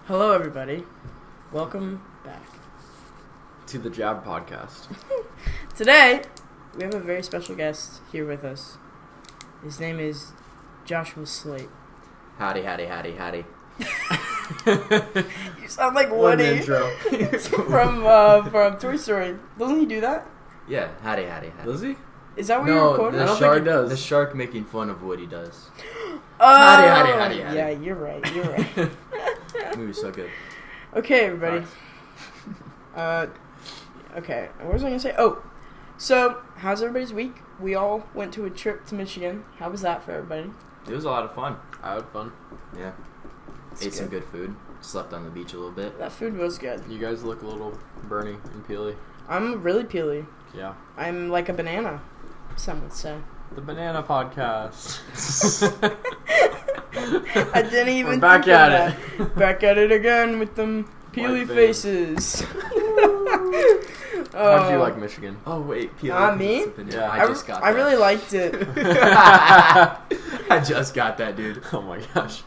Hello, everybody. Welcome back to the Jab Podcast. Today, we have a very special guest here with us. His name is Joshua Slate. Howdy, howdy, howdy, howdy. You sound like What an Woody intro. from Toy Story. Doesn't he do that? Yeah, howdy, howdy, howdy. Does he? Is that what you're No, recording? I the don't think shark he does. The shark making fun of Woody does. Oh, Howdy, howdy, howdy, howdy. Yeah, you're right. You're right. The movie's so good. Okay, everybody. Okay, what was I going to say? Oh, so, how's everybody's week? We all went to a trip to Michigan. How was that for everybody? It was a lot of fun. I had fun. Yeah. It's Ate some good food. Slept on the beach a little bit. That food was good. You guys look a little burny and peely. I'm really peely. Yeah. I'm like a banana, some would say. The Banana Podcast. I didn't even We're back think of at that. Back at it again with them peely White faces. How'd you like Michigan? Oh, wait. Me? Yeah. I just got that. I really liked it. I just got that, dude. Oh my gosh.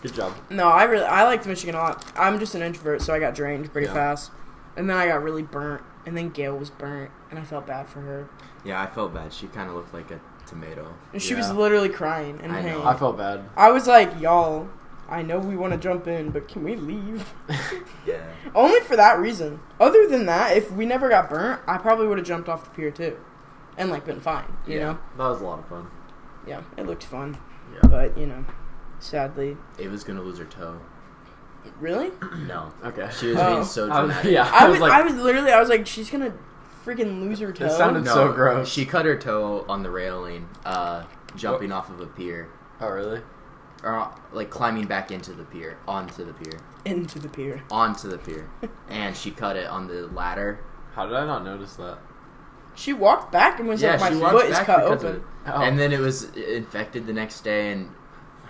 Good job. No, I liked Michigan a lot. I'm just an introvert, so I got drained pretty Yeah. fast. And then I got really burnt. And then Gail was burnt, and I felt bad for her. Yeah, I felt bad. She kind of looked like a tomato. And she was Yeah. literally crying in I pain. know. I felt bad. I was like, y'all, I know we want to jump in, but can we leave? Yeah. Only for that reason. Other than that, if we never got burnt, I probably would have jumped off the pier too. And, like, been fine, you know? That was a lot of fun. Yeah, it looked fun. Yeah. But, you know, sadly. Ava's gonna lose her toe. Really? No. Okay. She was Oh. being so I was- dramatic. yeah. I was was like, she's gonna freaking lose her toe. sounded- No, so gross. She cut her toe on the railing, jumping off of a pier. Oh, really? Or, like, climbing back into the pier. Onto the pier. Into the pier. Onto the pier. And she cut it on the ladder. How did I not notice that? She walked back and was like, she my walked foot is back cut because of open. it. Oh. And then it was infected the next day, and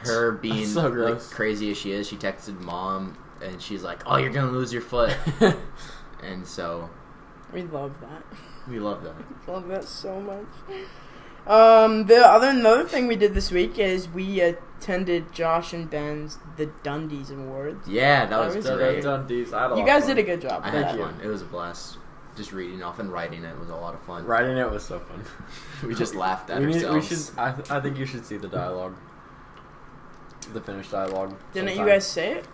her being so like gross. crazy as she is, she texted mom, and she's like, "Oh, you're gonna lose your foot." And so We love that. we love that. Love that so much. Another thing we did this week is we attended Josh and Ben's the Dundies Awards. Yeah, that That was was great. Dundies. I had a lot You of guys fun. did a good job. I with had that. fun. It was a blast. Just reading off and writing it was a lot of fun. Writing it was so fun. We just laughed at We ourselves. should. I think you should see the dialogue. The finished dialogue. Didn't sometime. you guys say it?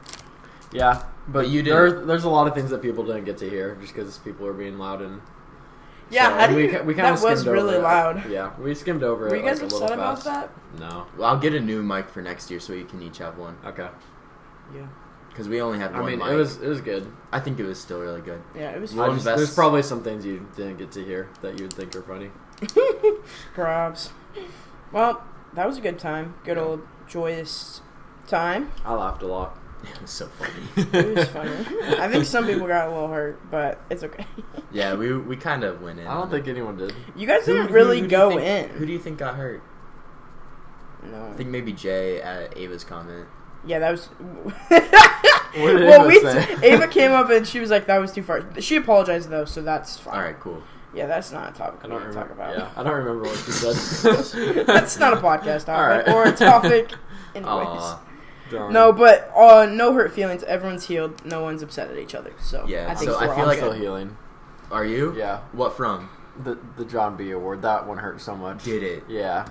Yeah, But you didn't. There's a lot of things that people didn't get to hear just because people were being loud and. Yeah, so how do we, you, we kinda that was skimmed really over it. loud. Yeah, we skimmed over Were it. you guys like, a little upset about fast. that? No. Well, I'll get a new mic for next year so you can each have one. Okay. Yeah. Because we only had I one mean, mic. it was good. I think it was still really good. Yeah, it was We'll fun. invest- There's probably some things you didn't get to hear that you would think are funny. Props. Well, that was a good time. Good old joyous time. I laughed a lot. It was so funny. It was funny. I think some people got a little hurt, but it's okay. Yeah, we kind of went in. I don't think anyone did. You guys Who- didn't who- really who do you go think- in. Who do you think got hurt? No. I think maybe Jay at Ava's comment. Yeah, that was. What did Well, Ava say? Ava came up and she was like, "That was too far." She apologized though, so that's fine. All right, cool. Yeah, that's not a topic I we don't want to talk remember. about. Yeah, I don't remember what she said. That's not a podcast topic All right. or a topic. Anyways. Aw. Darn. No, but no hurt feelings. Everyone's healed. No one's upset at each other. So Yeah, I think so we're I feel all like good. still healing. Are you? Yeah, What from? the John B. Award. That one hurt so much. Did it? Yeah.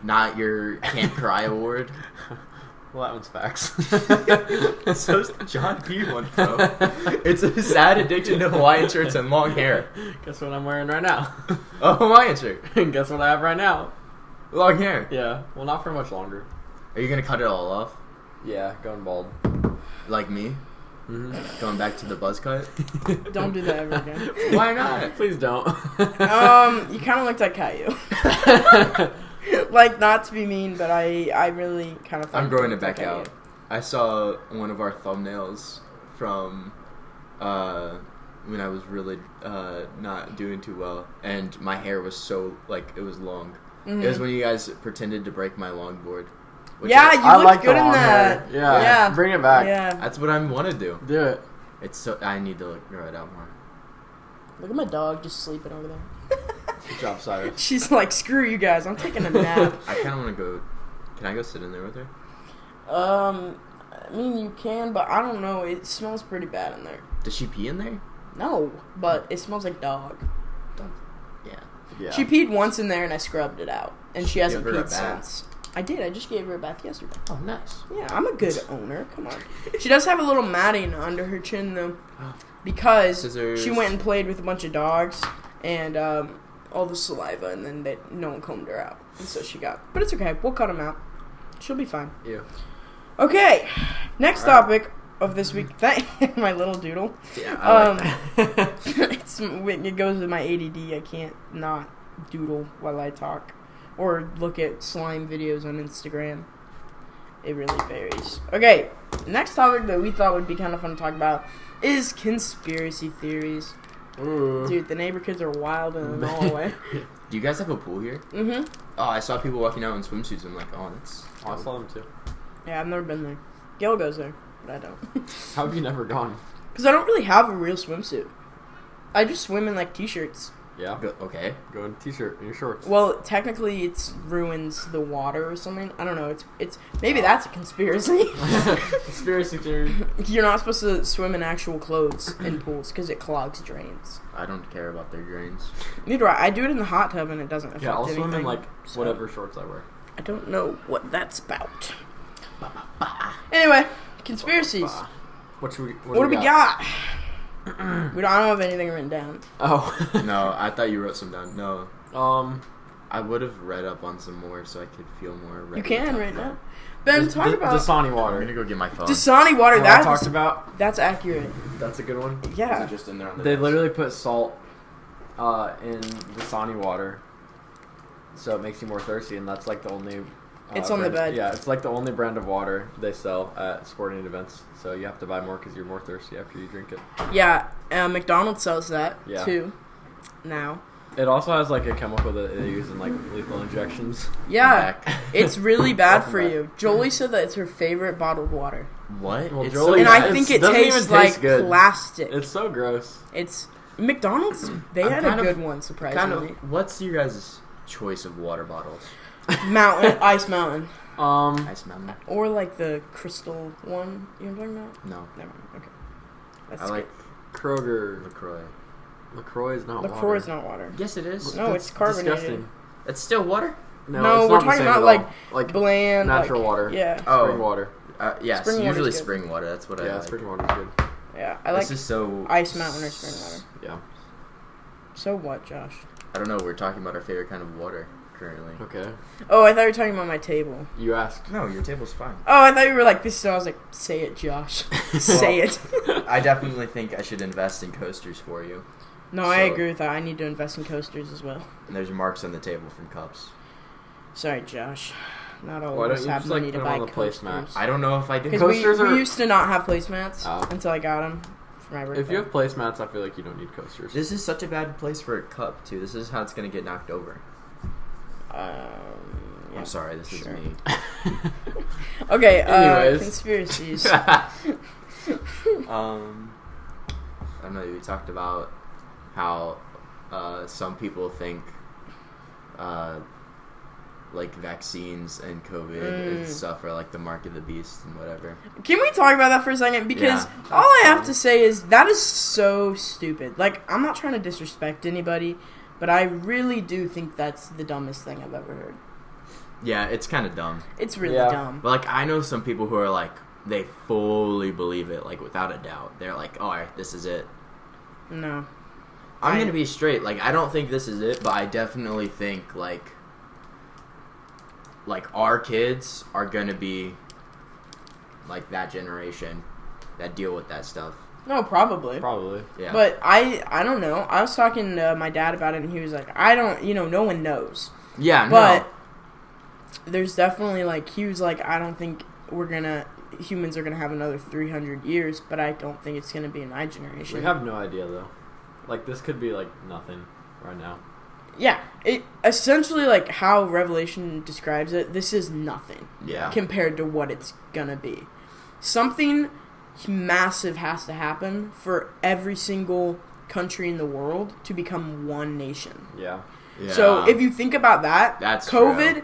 Not your Can't Cry award? Well, that one's facts. So's the John B one, bro. It's a sad addiction to Hawaiian shirts and long hair. Guess what I'm wearing right now? A Hawaiian shirt. And guess what I have right now? Long hair. Yeah. Well, not for much longer. Are you gonna cut it all off? Yeah, going bald. Like me? Mm-hmm. Going back to the buzz cut? Don't do that ever again. Why not? Please don't. You kind of looked like Caillou. Like, not to be mean, but I really kind of. I'm growing it back out. I saw one of our thumbnails from when I was really not doing too well, and my hair was so, like, it was long. Mm-hmm. It was when you guys pretended to break my longboard. which Yeah, I- you I looked like good the in long that. hair. Yeah. Yeah. Bring it back. Yeah. that's what I want to do. Do it. It's so I need to grow it out more. Look at my dog just sleeping over there. Good job, Cyrus. She's like, screw you guys, I'm taking a nap. I kind of want to go. Can I go sit in there with her? I mean, you can, but I don't know. It smells pretty bad in there. Does she pee in there? No, but it smells like dog. Yeah. Yeah. She peed once in there, and I scrubbed it out. And she hasn't Give her a peed bath. since. I did. I just gave her a bath yesterday. Oh, nice. Yeah, I'm a good owner. Come on. She does have a little matting under her chin, though. Oh. Because Scissors. she went and played with a bunch of dogs. And all the saliva, and then no one combed her out. And so she got... But it's okay. We'll cut them out. She'll be fine. Ew. Okay. Next All right. topic of this week. My little doodle. Yeah, I like that. It goes with my ADD. I can't not doodle while I talk. Or look at slime videos on Instagram. It really varies. Okay. Next topic that we thought would be kind of fun to talk about is conspiracy theories. Ooh. Dude, the neighbor kids are wild in the hallway. Do you guys have a pool here? Mm-hmm. Oh, I saw people walking out in swimsuits. I'm like, oh, that's... I saw them too. Yeah, I've never been there. Gail goes there, but I don't. How have you never gone? Because I don't really have a real swimsuit. I just swim in, like, t-shirts. Yeah. Okay. Go in a t-shirt and your shorts. Well, technically, it ruins the water or something. I don't know. It's maybe that's a conspiracy. Conspiracy theory. You're not supposed to swim in actual clothes in pools because it clogs drains. I don't care about their drains. Neither do I. I do it in the hot tub and it doesn't affect Yeah, I'll anything. swim in like so whatever shorts I wear. I don't know what that's about. Anyway, conspiracies. What should we? What do we got? I don't have anything written down. Oh. No, I thought you wrote some down. No. Um. I would have read up on some more so I could feel more ready. You to can talk right about now. Ben, talk about Dasani it. water. I'm gonna go get my phone. Dasani water. What I talked That's about. that's accurate. That's a good one. Is Yeah. it just in there on the They desk? literally put salt in Dasani water, so it makes you more thirsty, and that's like the only. It's on the brand- bed. Yeah, it's like the only brand of water they sell at sporting events. So you have to buy more because you're more thirsty after you drink it. Yeah, McDonald's sells that Yeah. too. Now. It also has like a chemical that they use in like lethal injections. Yeah, Back. it's really bad Welcome for back. you. Jolie said that it's her favorite bottled water, What? Well, It's Jolie- and yeah, I think it doesn't even tastes taste like good. plastic. It's so gross. It's McDonald's. They I'm had a kind of- good one, kind surprisingly. of. What's your guys' choice of water bottles? Mountain, Ice Mountain, Ice Mountain. or like the crystal one. You know what I'm talking about? No, Never mind. Okay. That's I like Kroger. LaCroix. LaCroix is not LaCroix water. is not water. Yes, it is. No, That's it's carbonated. Disgusting. It's still water. No, it's we're not the talking same about, at like, all. like Bland, natural like, water. Yeah, Oh, Spring water. Yes, Spring water's usually good. spring water. That's what I Yeah, like. spring water is good. yeah. I like This is so Ice Mountain or spring water. Yeah. So what, Josh? I don't know. We're talking about our favorite kind of water currently. Okay. Oh, I thought you were talking about my table. You asked. No, your table's fine. Oh, I thought you were like this. So I was like, say it, Josh. Say it. I definitely think I should invest in coasters for you. No, I So- agree with that. I need to invest in coasters as well. And there's marks on the table from cups. Sorry, Josh. Not all Why of don't us you have just, like, money to put 'em buy on the coasters. placemat? I don't know if I did. Because we Coasters are- used to not have placemats Oh. until I got them for my birthday. If you have placemats, I feel like you don't need coasters. This is such a bad place for a cup, too. This is how it's going to get knocked over. yeah. I'm sorry, this sure. is me. Okay, Anyways. conspiracies. I don't know, we talked about how some people think like vaccines and COVID and stuff are like the mark of the beast and whatever. Can we talk about that for a second? Because Yeah, all I have fine. to say is that is so stupid. Like, I'm not trying to disrespect anybody, but I really do think that's the dumbest thing I've ever heard. Yeah, it's kind of dumb. It's really Yeah. dumb. But like I know some people who are like they fully believe it, like without a doubt. They're like, all right, this is it. No. I'm gonna be straight. Like I don't think this is it, but I definitely think like our kids are gonna be like that generation that deal with that stuff. No, probably. Probably. Yeah. But I don't know. I was talking to my dad about it, and he was like, I don't, no one knows. yeah, But no. there's definitely, like, he was like, I don't think humans are going to have another 300 years, but I don't think it's going to be in my generation. We have no idea though. Like this could be like nothing right now. Yeah. It essentially, like, how Revelation describes it, this is nothing Yeah. compared to what it's going to be. Something massive has to happen for every single country in the world to become one nation. Yeah. Yeah. So if you think about that, That's COVID, true.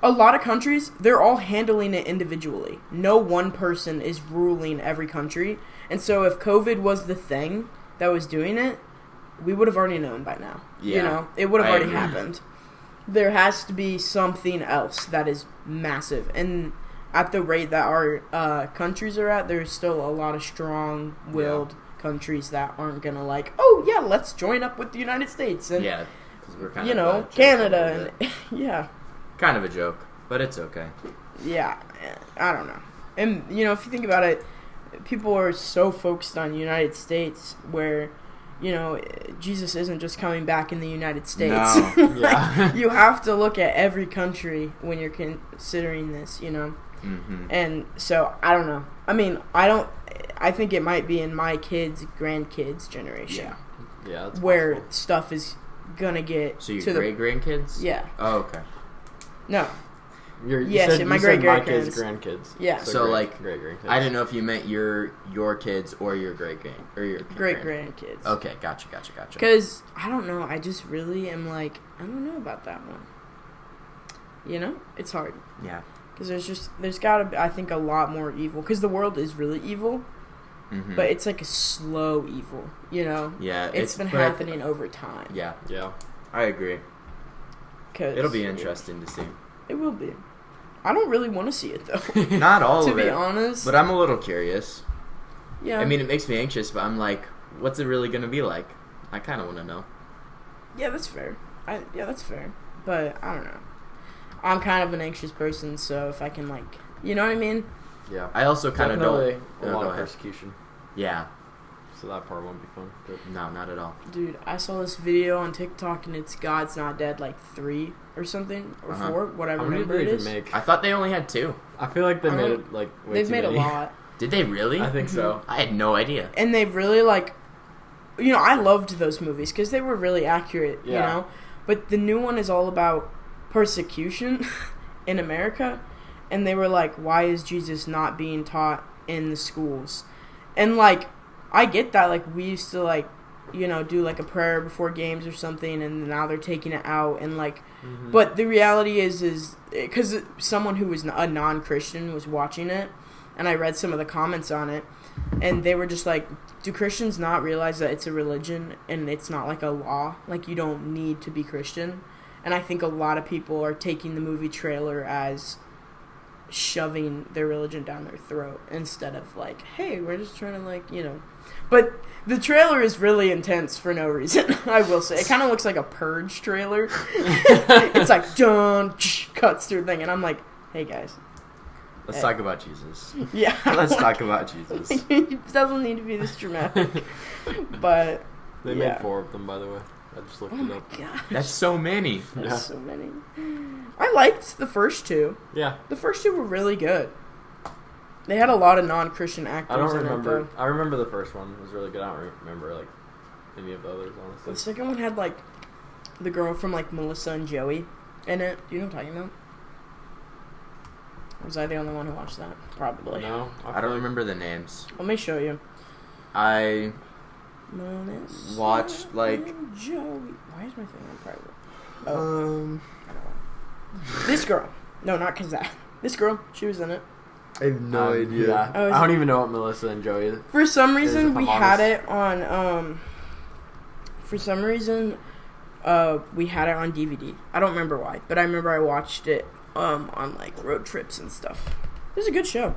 a lot of countries, they're all handling it individually. No one person is ruling every country. And so if COVID was the thing that was doing it, we would have already known by now. Yeah, You know, it would have I already agree. happened. There has to be something else that is massive. And at the rate that our countries are at, there's still a lot of strong-willed countries that aren't going to let's join up with the United States. And, Yeah, because we're kind you of know, a joke a Canada. little And yeah. bit. Kind of a joke, but it's okay. Yeah, I don't know. And, you know, if you think about it, people are so focused on the United States where, you know, Jesus isn't just coming back in the United States. No. Yeah. You have to look at every country when you're considering this, you know? Mm-hmm. And so, I don't know. I mean, I think it might be in my kids' grandkids' generation Yeah, that's where possible. stuff is gonna get So your to the... great-grandkids? Yeah. Oh, okay. No. You Yes, said, and my you said my great-grandkids. kids' grandkids. Yeah. So, like, great grandkids. I didn't know if you meant your kids or your or your Great-grandkids. Okay, gotcha. Because, I don't know, I just really am like, I don't know about that one. You know? It's hard. Yeah. Because there's gotta be, I think, a lot more evil. Because the world is really evil, Mm-hmm. but it's like a slow evil, you know? yeah, It's been but I- happening over time. Yeah, Yeah. I agree. 'Cause It'll be interesting to see. It will be. I don't really want to see it, though. Not all to of be it, honest. but I'm a little curious. Yeah. I mean, it makes me anxious, but I'm like, what's it really gonna be like? I kind of want to know. Yeah, that's fair. That's fair. But, I don't know. I'm kind of an anxious person, so if I can, like... You know what I mean? Yeah. I also kind of Definitely don't. a No, lot go of ahead. persecution. Yeah. So that part won't be fun. But No, not at all. Dude, I saw this video on TikTok, and it's God's Not Dead, like, 3 or something, or Uh-huh. 4, whatever how many did number they it even is. make? I thought they only had 2. I feel like they I made don't- it like way They've too made many. a lot. Did they really? I think so. I had no idea. And they've really, like... You know, I loved those movies, because they were really accurate, you Yeah. know? But the new one is all about persecution in America, and they were like, why is Jesus not being taught in the schools? And, like, I get that, like, we used to, like, you know, do, like, a prayer before games or something, and now they're taking it out, and, like, Mhm. but the reality is, because someone who was a non-Christian was watching it, and I read some of the comments on it, and they were just like, do Christians not realize that it's a religion, and it's not, like, a law? Like, you don't need to be Christian? And I think a lot of people are taking the movie trailer as shoving their religion down their throat instead of like, hey, we're just trying to, like, you know. But the trailer is really intense for no reason, I will say. It kind of looks like a Purge trailer. It's like, dun, cuts through the thing, and I'm like, hey, guys. Let's Hey. talk about Jesus. Yeah. Let's talk about Jesus. It doesn't need to be this dramatic. But, They yeah. made 4 of them, by the way. I just looked Oh it my up. gosh. That's so many. There's Yeah. so many. I liked the first 2. Yeah. The first 2 were really good. They had a lot of non-Christian actors I don't in remember. it, though. I remember the first one was really good. I don't remember like any of the others, The honestly. second one had, like, the girl from, like, Melissa and Joey in it. Do you know what I'm talking about? Or was I the only one who watched that? Probably. No, I don't remember the names. Let me show you. I Melissa watched, like- and Joey. Why is my thing on private? Oh, um I don't know. This girl. No, not Kazak. This girl. She was in it. I have Yeah. Oh, is I don't it- even know what Melissa and Joey is. For some reason, if we I'm had honest. it on. For some reason, we had it on DVD. I don't remember why, but I remember I watched it on, like, road trips and stuff. It was a good show.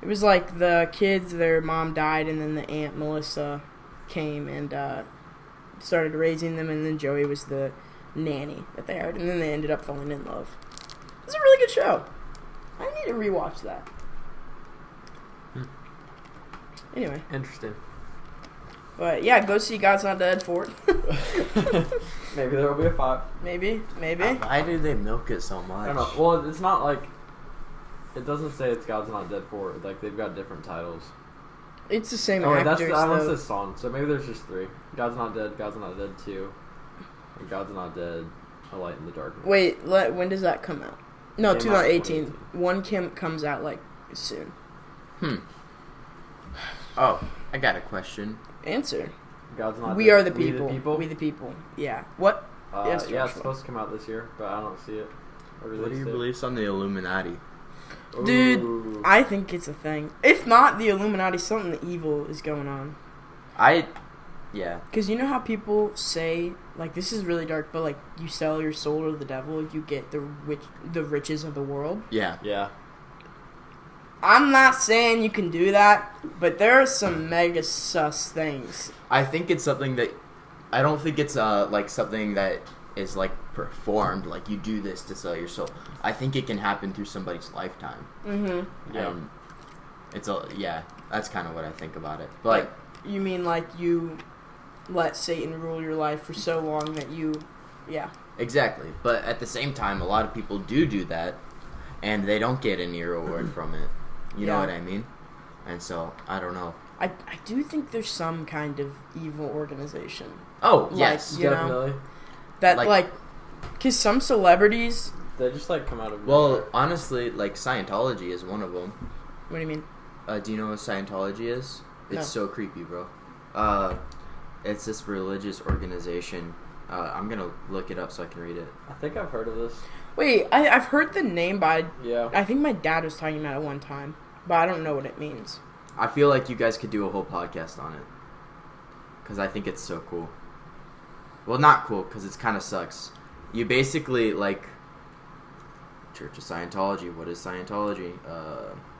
It was like the kids, their mom died, and then the aunt Melissa came and started raising them, and then Joey was the nanny that they hired, and then they ended up falling in love. It was a really good show. I need to rewatch that. Anyway. Interesting. But yeah, go see God's Not Dead 4. Maybe there will be a 5. Maybe. Why do they milk it so much? I don't know. Well, it's not like it doesn't say it's God's Not Dead 4. Like they've got different titles. It's the same Oh, wait, actors, that one though. says song. So maybe there's just 3. God's Not Dead, God's Not Dead 2, and God's Not Dead, A Light in the Darkness. Wait, when does that come out? No, Came out in 2018. One comes out, like, soon. Oh, I got a question. Answer. God's Not We Dead. are the We people. the people. We the people. Yeah. What? Yes, Yeah, Joshua. it's supposed to come out this year, but I don't see it. a What are release your date? beliefs on the Illuminati? Dude, Ooh. I think it's a thing. If not the Illuminati, something evil is going on. Yeah. Because you know how people say, like, this is really dark, but, like, you sell your soul to the devil, you get the riches of the world. Yeah. Yeah. I'm not saying you can do that, but there are some mega sus things. I think it's something that I don't think it's like something that is like performed, like you do this to sell your soul. I think it can happen through somebody's lifetime. Mm-hmm. Yeah. And that's kind of what I think about it. But Like, you mean, like, you let Satan rule your life for so long that you... Yeah. exactly. But at the same time, a lot of people do that, and they don't get any reward from it. You know Yeah. what I mean? And so, I don't know. I do think there's some kind of evil organization. Oh, Like, yes. you know, Definitely. That, Like- like... Because some celebrities... They just like come out of Well, nowhere. honestly, like Scientology is one of them. What do you mean? Do you know what Scientology is? It's No. so creepy, bro. It's this religious organization. I'm gonna look it up so I can read it. I think I've heard of this. Wait, I've heard the name, but Yeah. I think my dad was talking about it one time. But I don't know what it means. I feel like you guys could do a whole podcast on it. Because I think it's so cool. Well, not cool, because it kind of sucks. You basically, like... Church of Scientology. What is Scientology?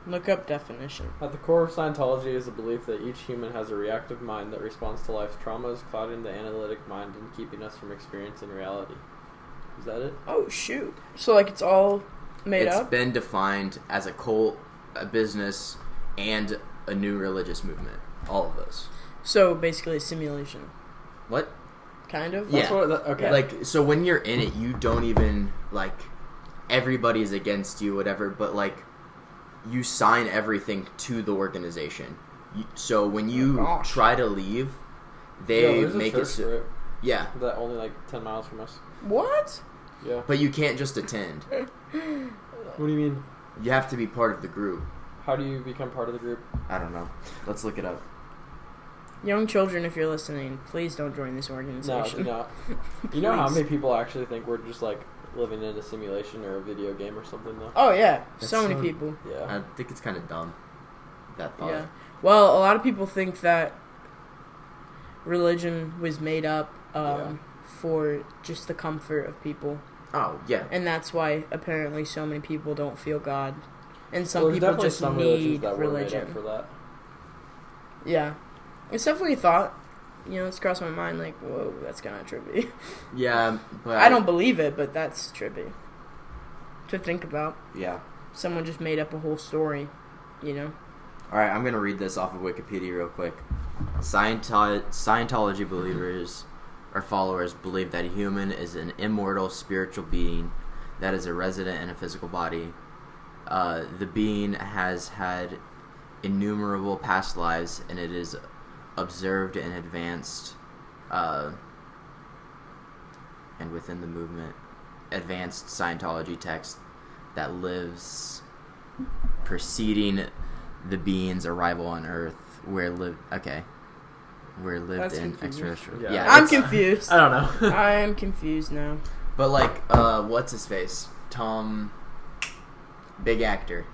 Look up definition. At the core of Scientology is the belief that each human has a reactive mind that responds to life's traumas, clouding the analytic mind and keeping us from experiencing reality. Is that it? Oh, shoot. So, like, it's all made It's up? been defined as a cult, a business, and a new religious movement. All of those. So, basically a simulation. What? Kind of? Yeah. That's what, okay. Like, so when you're in it, you don't even, like, everybody's against you, whatever, but, like, you sign everything to the organization. So when you gosh. try to leave, Yeah, they there's a make church it... for it Yeah, that only like 10 miles from us. What? Yeah. but you can't just attend. What do you mean? You have to be part of the group. How do you become part of the group? I don't know. Let's look it up. Young children, if you're listening, please don't join this No, organization. do not. You know how Please. many people actually think we're just like living in a simulation or a video game or something though? Oh, yeah. That's So many so- people. Yeah. I think it's kind of dumb, that thought. Yeah. Well, a lot of people think that religion was made up for just the comfort of people. Oh, yeah. And that's why apparently so many people don't feel God. And some Well, there's people definitely just some religions need that were made religion. up for that. Yeah. It's definitely a thought. You know, it's crossed my mind like, whoa, that's kind of trippy. Yeah, but... I don't believe it, but that's trippy. To think about. Yeah. Someone just made up a whole story, you know? Alright, I'm going to read this off of Wikipedia real quick. Scientology believers or followers believe that a human is an immortal spiritual being that is a resident in a physical body. The being has had innumerable past lives, and it is observed and advanced, and within the movement, advanced Scientology text that lives preceding the being's arrival on Earth, where lived That's in confusing. extraterrestrial. Yeah. Yeah, I'm it's- confused. I don't know. I am confused now. But like, what's his face? Tom, big actor.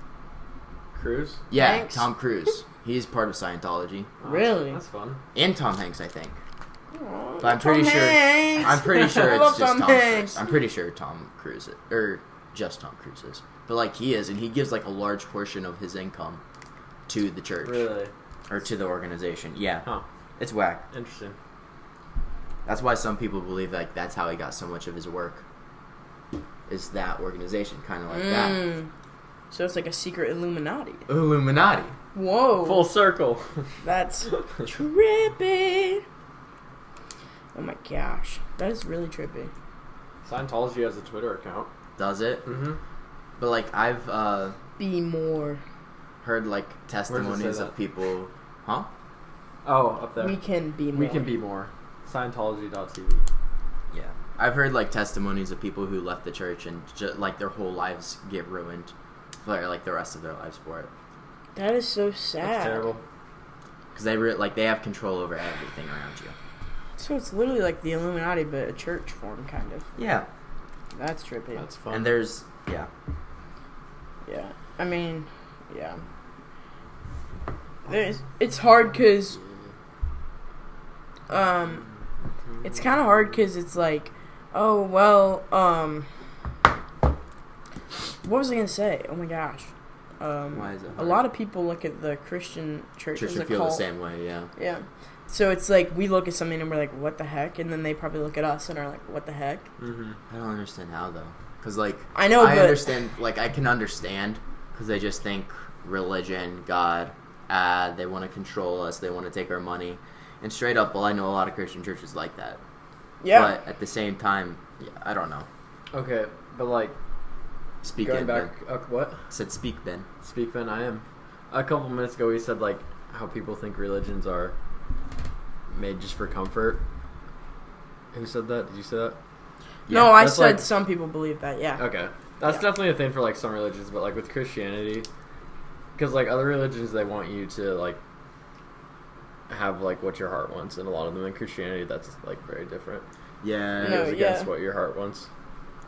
Cruise? Yeah, Hanks? Tom Cruise. He's part of Scientology, Oh, Really? That's fun. and Tom Hanks, I think. Aw, But I'm pretty Tom sure. Hanks. I'm pretty sure I it's love just Tom Hanks. Cruise. I'm pretty sure Tom Cruise, or just Tom Cruise is. But like he is, and he gives like a large portion of his income to the church Really? or to the organization. Yeah, Huh. it's whack. Interesting. That's why some people believe like that's how he got so much of his work. Is that organization kind of like that? Mm. So it's like a secret Illuminati. Illuminati. Whoa. Full circle. That's trippy. Oh my gosh. That is really trippy. Scientology has a Twitter account. Does it? Mm-hmm. But like I've Be more. heard like Where testimonies does it say of that? people. Huh? Oh, up there. We can be more. We can be more. Scientology.tv. Yeah. I've heard like testimonies of people who left the church and like their whole lives get ruined for like the rest of their lives for it. That is so sad. That's terrible. Because they have control over everything around you. So it's literally like the Illuminati, but a church form, kind of. Yeah. That's trippy. That's fun. And there's Yeah. I mean, yeah. It's hard because, it's kind of hard because it's like, oh, well, what was I going to say? Oh my gosh. why is it A hard? lot of people look at the Christian church as a feel cult. the same way, yeah. Yeah. So it's like we look at something and we're like, what the heck? And then they probably look at us and are like, what the heck? Mm-hmm. I don't understand how though, because like I know, I but understand, like I can understand, because they just think religion, God, they want to control us, they want to take our money, and straight up, well, I know a lot of Christian churches like that. yeah. But at the same time, yeah, I don't know. Okay, but like Speak going in, back, Ben. what? Said speak, Ben. Speak, Ben. I am. A couple minutes ago, we said like how people think religions are made just for comfort. Who said that? Did you say that? No, I that's said like- some people believe that, yeah. Okay, that's Yeah. definitely a thing for like some religions, but like with Christianity, because like other religions, they want you to like have like what your heart wants, and a lot of them in Christianity, that's like very different. Yeah. It No, goes against yeah. what your heart wants.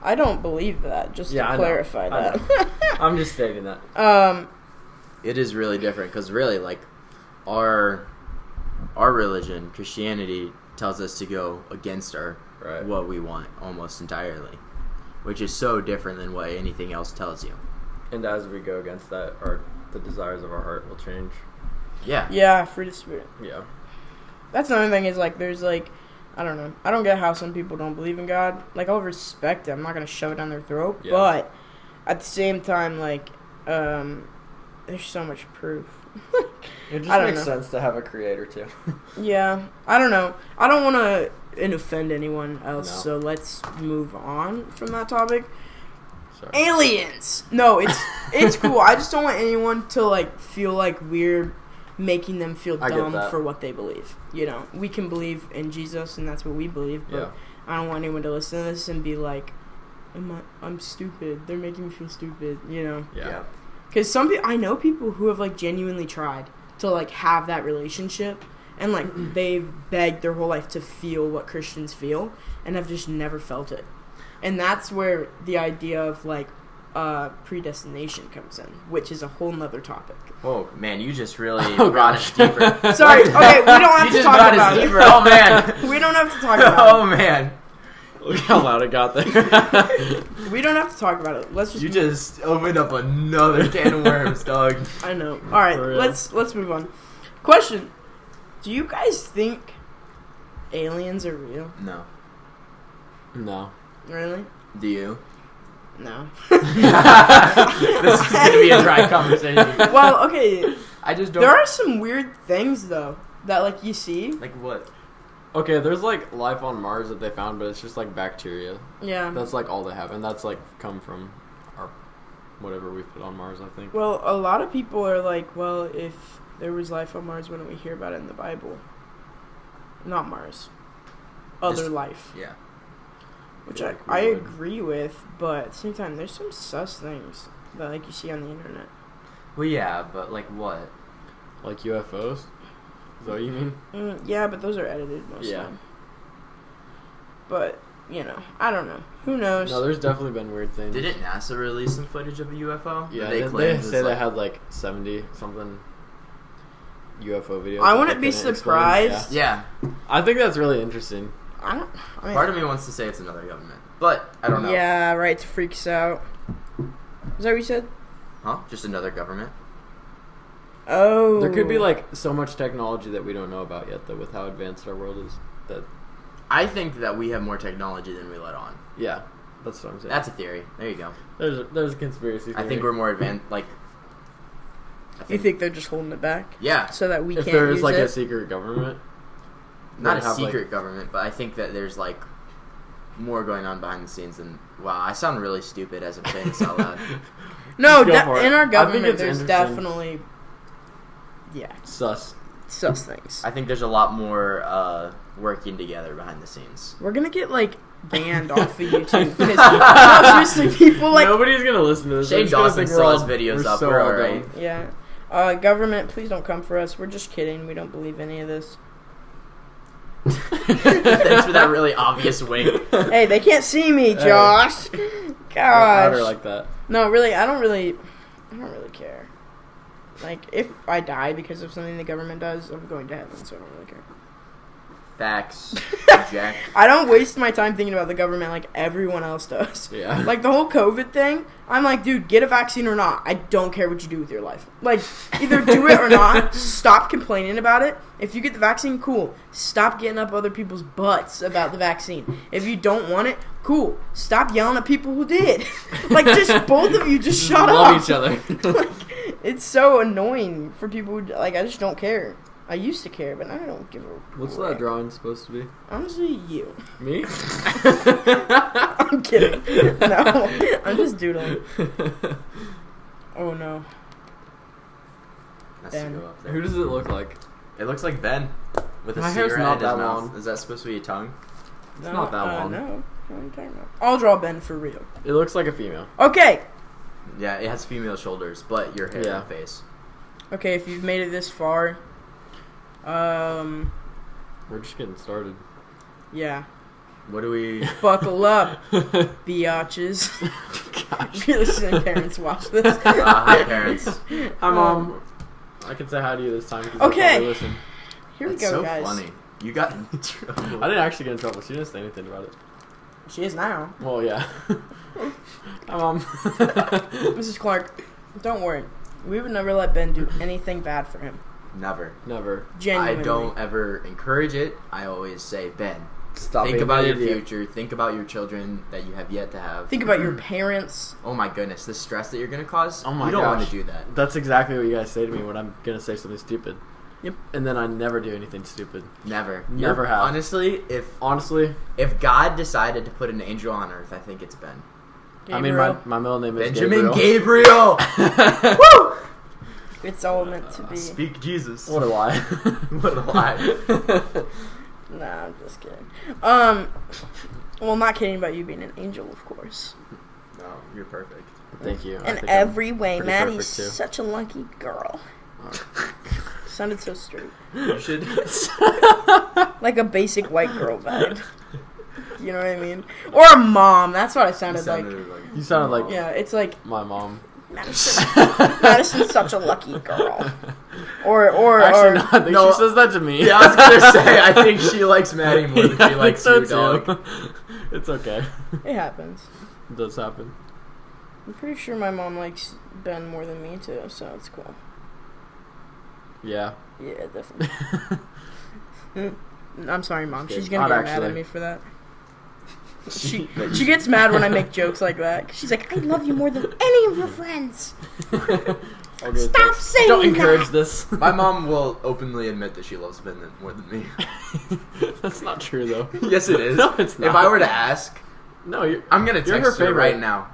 I don't believe that, just Yeah, to I know. clarify I that. I'm just stating that. It is really different, because really, like, our religion, Christianity, tells us to go against our Right. what we want almost entirely, which is so different than what anything else tells you. And as we go against that, the desires of our heart will change. Yeah. Yeah, fruit of the spirit. Yeah. That's another thing is, like, there's, like, I don't know. I don't get how some people don't believe in God. Like, I'll respect it. I'm not going to shove it down their throat. Yeah. But at the same time, like, there's so much proof. It just I don't makes know. sense to have a creator too. Yeah. I don't know. I don't want to offend anyone else, No. so let's move on from that topic. Sorry. Aliens! No, it's cool. I just don't want anyone to, like, feel like we're making them feel I get dumb that. for what they believe. You know, we can believe in Jesus, and that's what we believe, but Yeah. I don't want anyone to listen to this and be like, I'm stupid. They're making me feel stupid, you know? Yeah. Because I know people who have, like, genuinely tried to, like, have that relationship, and, like, they've begged their whole life to feel what Christians feel, and have just never felt it. And that's where the idea of, like, predestination comes in, which is a whole nother topic. Whoa, man, you just really Oh, brought gosh. it deeper. Sorry, okay, we don't have You to just talk brought about us it. deeper. Oh, man. We don't have to talk about Oh, man. Look how loud it got there. it. We don't have to talk about it. Let's just You just opened up another can of worms, dog. I know. All right, For real. let's move on. Question: do you guys think aliens are real? No. No. Really? Do you? No. This is going to be a dry conversation. Well, okay. I just don't... There are some weird things though that, like, you see. Like what? Okay, there's like life on Mars that they found, but it's just like bacteria. Yeah. That's like all they have, and that's like come from our whatever we put on Mars, I think. Well, a lot of people are like, well, if there was life on Mars, why don't we hear about it in the Bible? Not Mars. Other Just- life. Yeah. Which feel I, like we I would. agree with, but at the same time, there's some sus things that, like, you see on the internet. Well, yeah, but like what? Like UFOs? Is that what you mean? Yeah, but those are edited most Yeah. of the time. But, you know, I don't know. Who knows? No, there's definitely been weird things. Didn't NASA release some footage of a UFO? Yeah, That they claimed was, say they like- had like 70 something UFO videos. I that wouldn't they be couldn't explain. surprised. Yeah. I think that's really interesting. I don't. I mean, Part of me wants to say it's another government, but I don't know. Yeah, right. To freak us out. Is that what you said? Huh? Just another government? Oh. There could be like so much technology that we don't know about yet, though, with how advanced our world is. That I think that we have more technology than we let on. yeah, that's what I'm saying. That's a theory. There you go. There's a conspiracy theory. I think we're more advanced. Like, You think they're just holding it back yeah, so that we if can't there is use like it? a secret government, not they'd a have, secret government, but I think that there's like more going on behind the scenes than. Wow, I sound really stupid as I'm saying this out loud. No, Just go for it. in I our think government, it's there's interesting. definitely, yeah, sus. sus things. I think there's a lot more working together behind the scenes. We're gonna get, like, banned off of YouTube because no, seriously, people like Nobody's gonna listen to this. Shane They're just gonna Dawson think still we're has all- videos up. so We're all alright. dumb. yeah. Government, please don't come for us. We're just kidding. We don't believe any of this. Thanks for that really obvious wink. Hey, they can't see me, Hey. Josh. Not Gosh. like that. No, really, I don't really care. Like, if I die because of something the government does, I'm going to heaven, so I don't really care. Facts, Jack. I don't waste my time thinking about the government like everyone else does. Yeah. Like, the whole COVID thing, I'm like, dude, get a vaccine or not. I don't care what you do with your life. Like, either do it or not. Stop complaining about it. If you get the vaccine, cool. Stop getting up other people's butts about the vaccine. If you don't want it, cool. Stop yelling at people who did. Like, just both of you just shut love up. each other. Like, it's so annoying for people who, like, I just don't care. I used to care, but now I don't give a What's rip. that drawing supposed to be? Honestly, you. Me? I'm kidding. No, I'm just doodling. Oh no. Has Ben. to go up there. Who does it look like? It looks like Ben with a My hair's cigarette not in his that mouth. long. Is that supposed to be a tongue? It's not that long. No. What are you talking about? I'll draw Ben for real. It looks like a female. Okay. Yeah, it has female shoulders, but your hair Yeah. and face. Okay, if you've made it this far, We're just getting started. yeah. What do we? Buckle up, biatches. Gosh. Really, some parents watch this. Hi, parents. Hi, Mom. I can say hi to you this time because Okay. you probably listen. Here we That's go, so guys. funny. You got in trouble. I didn't actually get in trouble. She didn't say anything about it. She is now. Well, yeah. Hi, Mom. Mrs. Clark, don't worry. We would never let Ben do anything bad for him. Never. Never. Genuinely. I don't ever encourage it. I always say, Ben, Stop think being about an your idiot. future. Think about your children that you have yet to have. Think about your parents. Oh my goodness, the stress that you're gonna cause. Oh my You don't want gosh. to do that. That's exactly what you guys say to me when I'm gonna say something stupid. Yep. And then I never do anything stupid. Never. Never You're- have. Honestly, Honestly, if God decided to put an angel on earth, I think it's Ben. I mean, my middle name is Benjamin Gabriel. Gabriel. Woo! It's all meant to be. Speak Jesus. What a lie. What a lie. Nah, I'm just kidding. Well, not kidding about you being an angel, of course. No, you're perfect. Thank you. I In think I'm every way, pretty Maddie's perfect, too. such a lucky girl. Sounded so straight. You should. Like a basic white girl vibe. You know what I mean? Or a mom. That's what I sounded like. You sounded like Yeah, it's like my mom. Madison's such a lucky girl. Or Actually, no, I think no. she says that to me. Yeah, I was gonna say, I think she likes Maddie more than Yeah, I she think likes so you, dog. too. It's okay. it happens. It does happen. I'm pretty sure my mom likes Ben more than me too, so it's cool. Yeah. Yeah, definitely. I'm sorry, Mom. Just She's kidding. gonna Not get mad at actually. me for that. She gets mad when I make jokes like that. She's like, I love you more than any of your friends. I'll go Stop text. saying Don't encourage that. this. My mom will openly admit that she loves Ben more than me. That's not true, though. Yes, it is. No, it's not. If I were to ask, No, you're. I'm gonna You're text her her right favorite. now.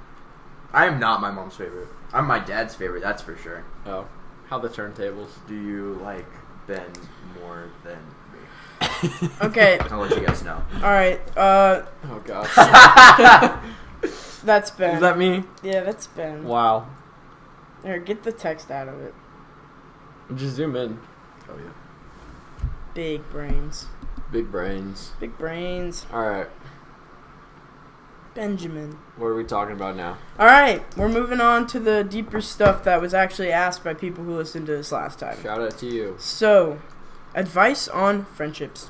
I am not my mom's favorite. I'm my dad's favorite, that's for sure. Oh, how the turntables. Do you like Ben more than me? Okay, I'll let you guys know. alright, Oh gosh. that's Ben. Is that me? Yeah, that's Ben. Wow. Here, get the text out of it. Just zoom in. Oh yeah. Big brains. Big brains. Big brains. All right. Benjamin. What are we talking about now? Alright, we're moving on to the deeper stuff that was actually asked by people who listened to this last time. Shout out to you. So, advice on friendships.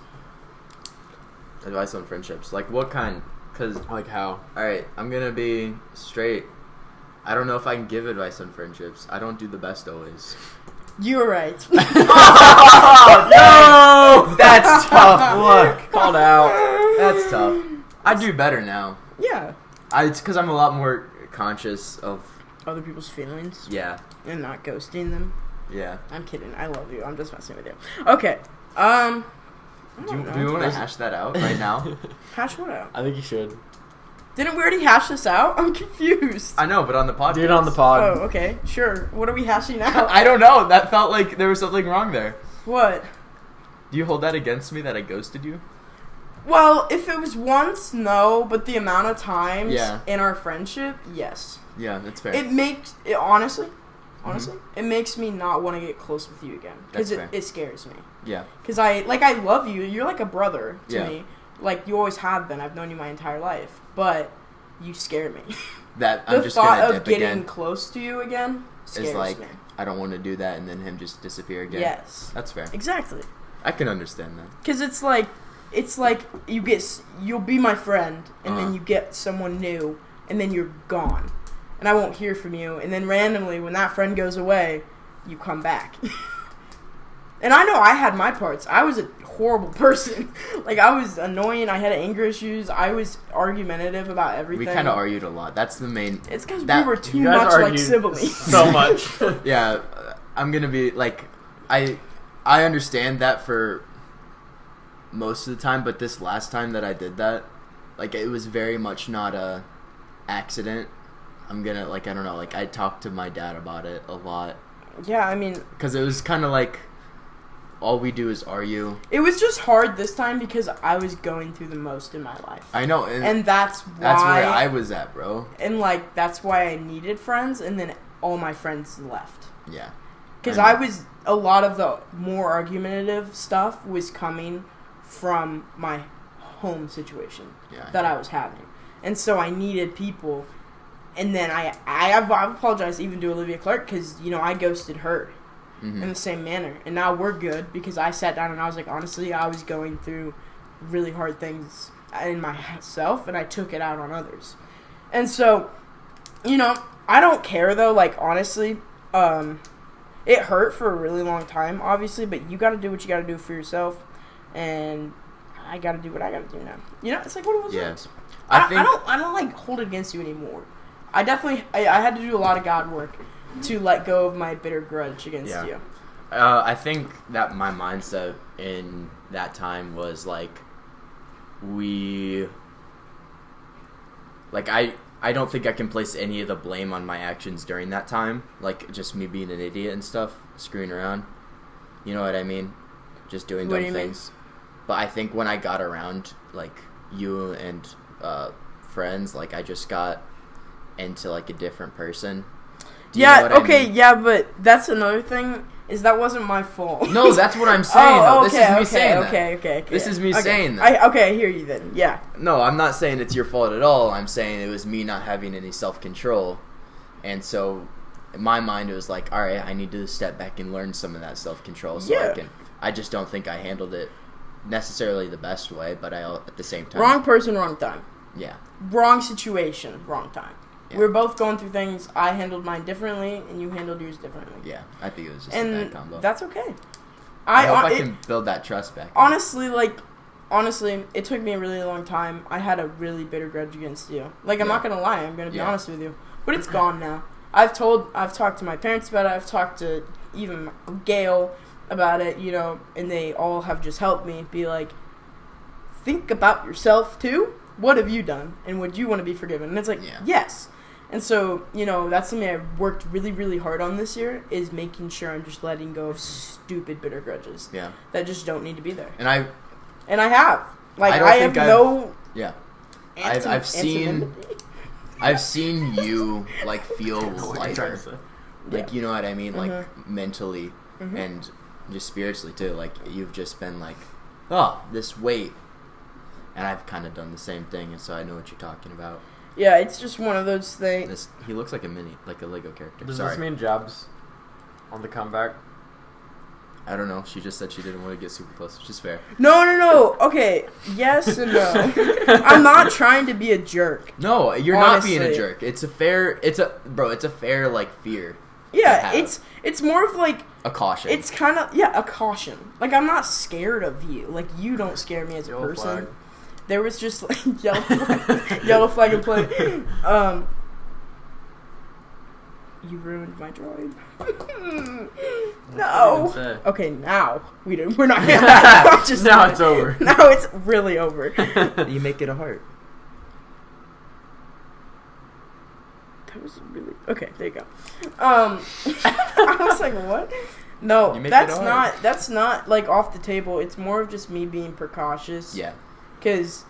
Advice on friendships. Like what kind? Because, Like how? alright, I'm gonna be straight. I don't know if I can give advice on friendships. I don't do the best always. You're right. Oh, no! That's tough. Look. Called out. That's tough. I do better now. Yeah. It's because I'm a lot more conscious of, Other people's feelings yeah, and not ghosting them. yeah. I'm kidding. I love you. I'm just messing with you. Okay. I Do don't you know. want to hash that out right now? Hash what out? I think you should. Didn't we already hash this out? I'm confused. I know, but on the podcast. Do it on the Oh, pod. okay. Sure. What are we hashing out? I don't know. That felt like there was something wrong there. What? Do you hold that against me that I ghosted you? Well, if it was once, no, but the amount of times Yeah. in our friendship, yes. Yeah, that's fair. It makes it honestly, honestly. It makes me not want to get close with you again. Because That's fair. it scares me. Yeah. Because I love you. You're like a brother to Yeah. me. Like, you always have been. I've known you my entire life. But you scare me. That The I'm just thought gonna of dip getting again close to you again scares is like me. I don't want to do that and then him just disappear again. Yes. That's fair. Exactly. I can understand that. Because it's like you'll be my friend, and then you get someone new, and then you're gone. And I won't hear from you. And then randomly, when that friend goes away, you come back. And I know I had my parts. I was a horrible person. Like, I was annoying. I had anger issues. I was argumentative about everything. We kind of argued a lot. That's the main. It's because we that- were too You guys much like argued siblings. so much. Yeah, I'm gonna be like, I understand that for most of the time, but this last time that I did that, like, it was very much not a accident. I'm gonna, like, I don't know, like, I talked to my dad about it a lot. Yeah, I mean, Because it was kind of like, all we do is argue. it was just hard this time because I was going through the most in my life. I know, And that's why... that's where I was at, bro. And, like, that's why I needed friends, and then all my friends left. Yeah. Because I I know. was... A lot of the more argumentative stuff was coming from my home situation Yeah. that I was having. And so I needed people. And then I've apologized even to Olivia Clark because, you know, I ghosted her in the same manner. And now we're good because I sat down and I was like, honestly, I was going through really hard things in myself, and I took it out on others. And so, you know, I don't care, though. Like, honestly, it hurt for a really long time, obviously, but you got to do what you got to do for yourself, and I got to do what I got to do now. You know, it's like one of those things. I don't like hold it against you anymore. I definitely I had to do a lot of God work to let go of my bitter grudge against you. I think that my mindset in that time was like, I don't think I can place any of the blame on my actions during that time. Like, just me being an idiot and stuff, screwing around. You know what I mean? Just doing What do dumb you mean? things. But I think when I got around, like, you and friends, like, I just got into, like, a different person. Do you know what I mean? Yeah, but that's another thing, is that wasn't my fault. No, that's what I'm saying. though. This is me saying that. Okay. This is me saying that. I hear you then, yeah. No, I'm not saying it's your fault at all. I'm saying it was me not having any self-control. And so, in my mind, it was like, all right, I need to step back and learn some of that self-control. So Yeah. I just don't think I handled it necessarily the best way, but at the same time. Wrong person, wrong time. Yeah. Wrong situation, wrong time. Yeah. We were both going through things. I handled mine differently, and you handled yours differently. Yeah. I think it was just a And bad combo. that's okay. I hope I can build that trust back. Honestly, it took me a really long time. I had a really bitter grudge against you. Like, I'm not gonna lie, I'm gonna be honest with you. But it's gone now. I've talked to my parents about it. I've talked to even Gail about it, you know, and they all have just helped me be like, think about yourself too. What have you done, and would you want to be forgiven? And it's like, yes. And so, you know, that's something I've worked really, really hard on this year, is making sure I'm just letting go of stupid bitter grudges. Yeah. That just don't need to be there. And I have. Like, don't I think have no... yeah. I've seen you, like, feel lighter. Like, you know what I mean? Like, mentally and just spiritually, too. Like, you've just been like, oh, this weight. And I've kind of done the same thing, and so I know what you're talking about. Yeah, it's just one of those things. He looks like a Lego character. Does Sorry. this mean Jab's on the comeback? I don't know. She just said she didn't want to get super close, which is fair. No. Okay, yes and no. I'm not trying to be a jerk. No, you're Honestly. not being a jerk. It's a fair, like, fear. Yeah, it's more of like... A caution. It's kind of, a caution. Like, I'm not scared of you. Like, you don't scare me as a Yellow person. flag. There was just, like, yellow flag and play. You ruined my drawing. No. Okay, now we're not gonna just now it's over. Now it's really over. You make it a heart. That was really okay. There you go. I was like, what? No, You make that's it a heart. that's not like off the table. It's more of just me being precautious. Yeah. Because,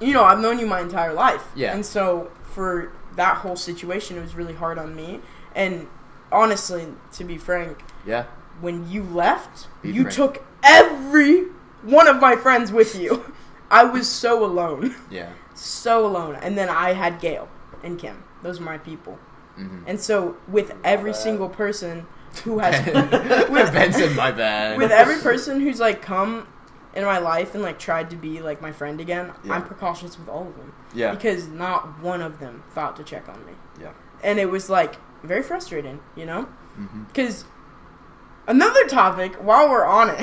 you know, I've known you my entire life. Yeah. And so for that whole situation, it was really hard on me. And honestly, to be frank, Yeah. when you left, Be you frank. took every one of my friends with you. I was so alone. Yeah. So alone. And then I had Gail and Kim. Those are my people. Mm-hmm. And so with every single person who has Ben said my bad. with every person who's like come in my life and like tried to be like my friend again, Yeah. I'm precautious with all of them. Yeah. Because not one of them thought to check on me. Yeah. And it was like very frustrating, you know? Mm-hmm. Because another topic, while we're on it,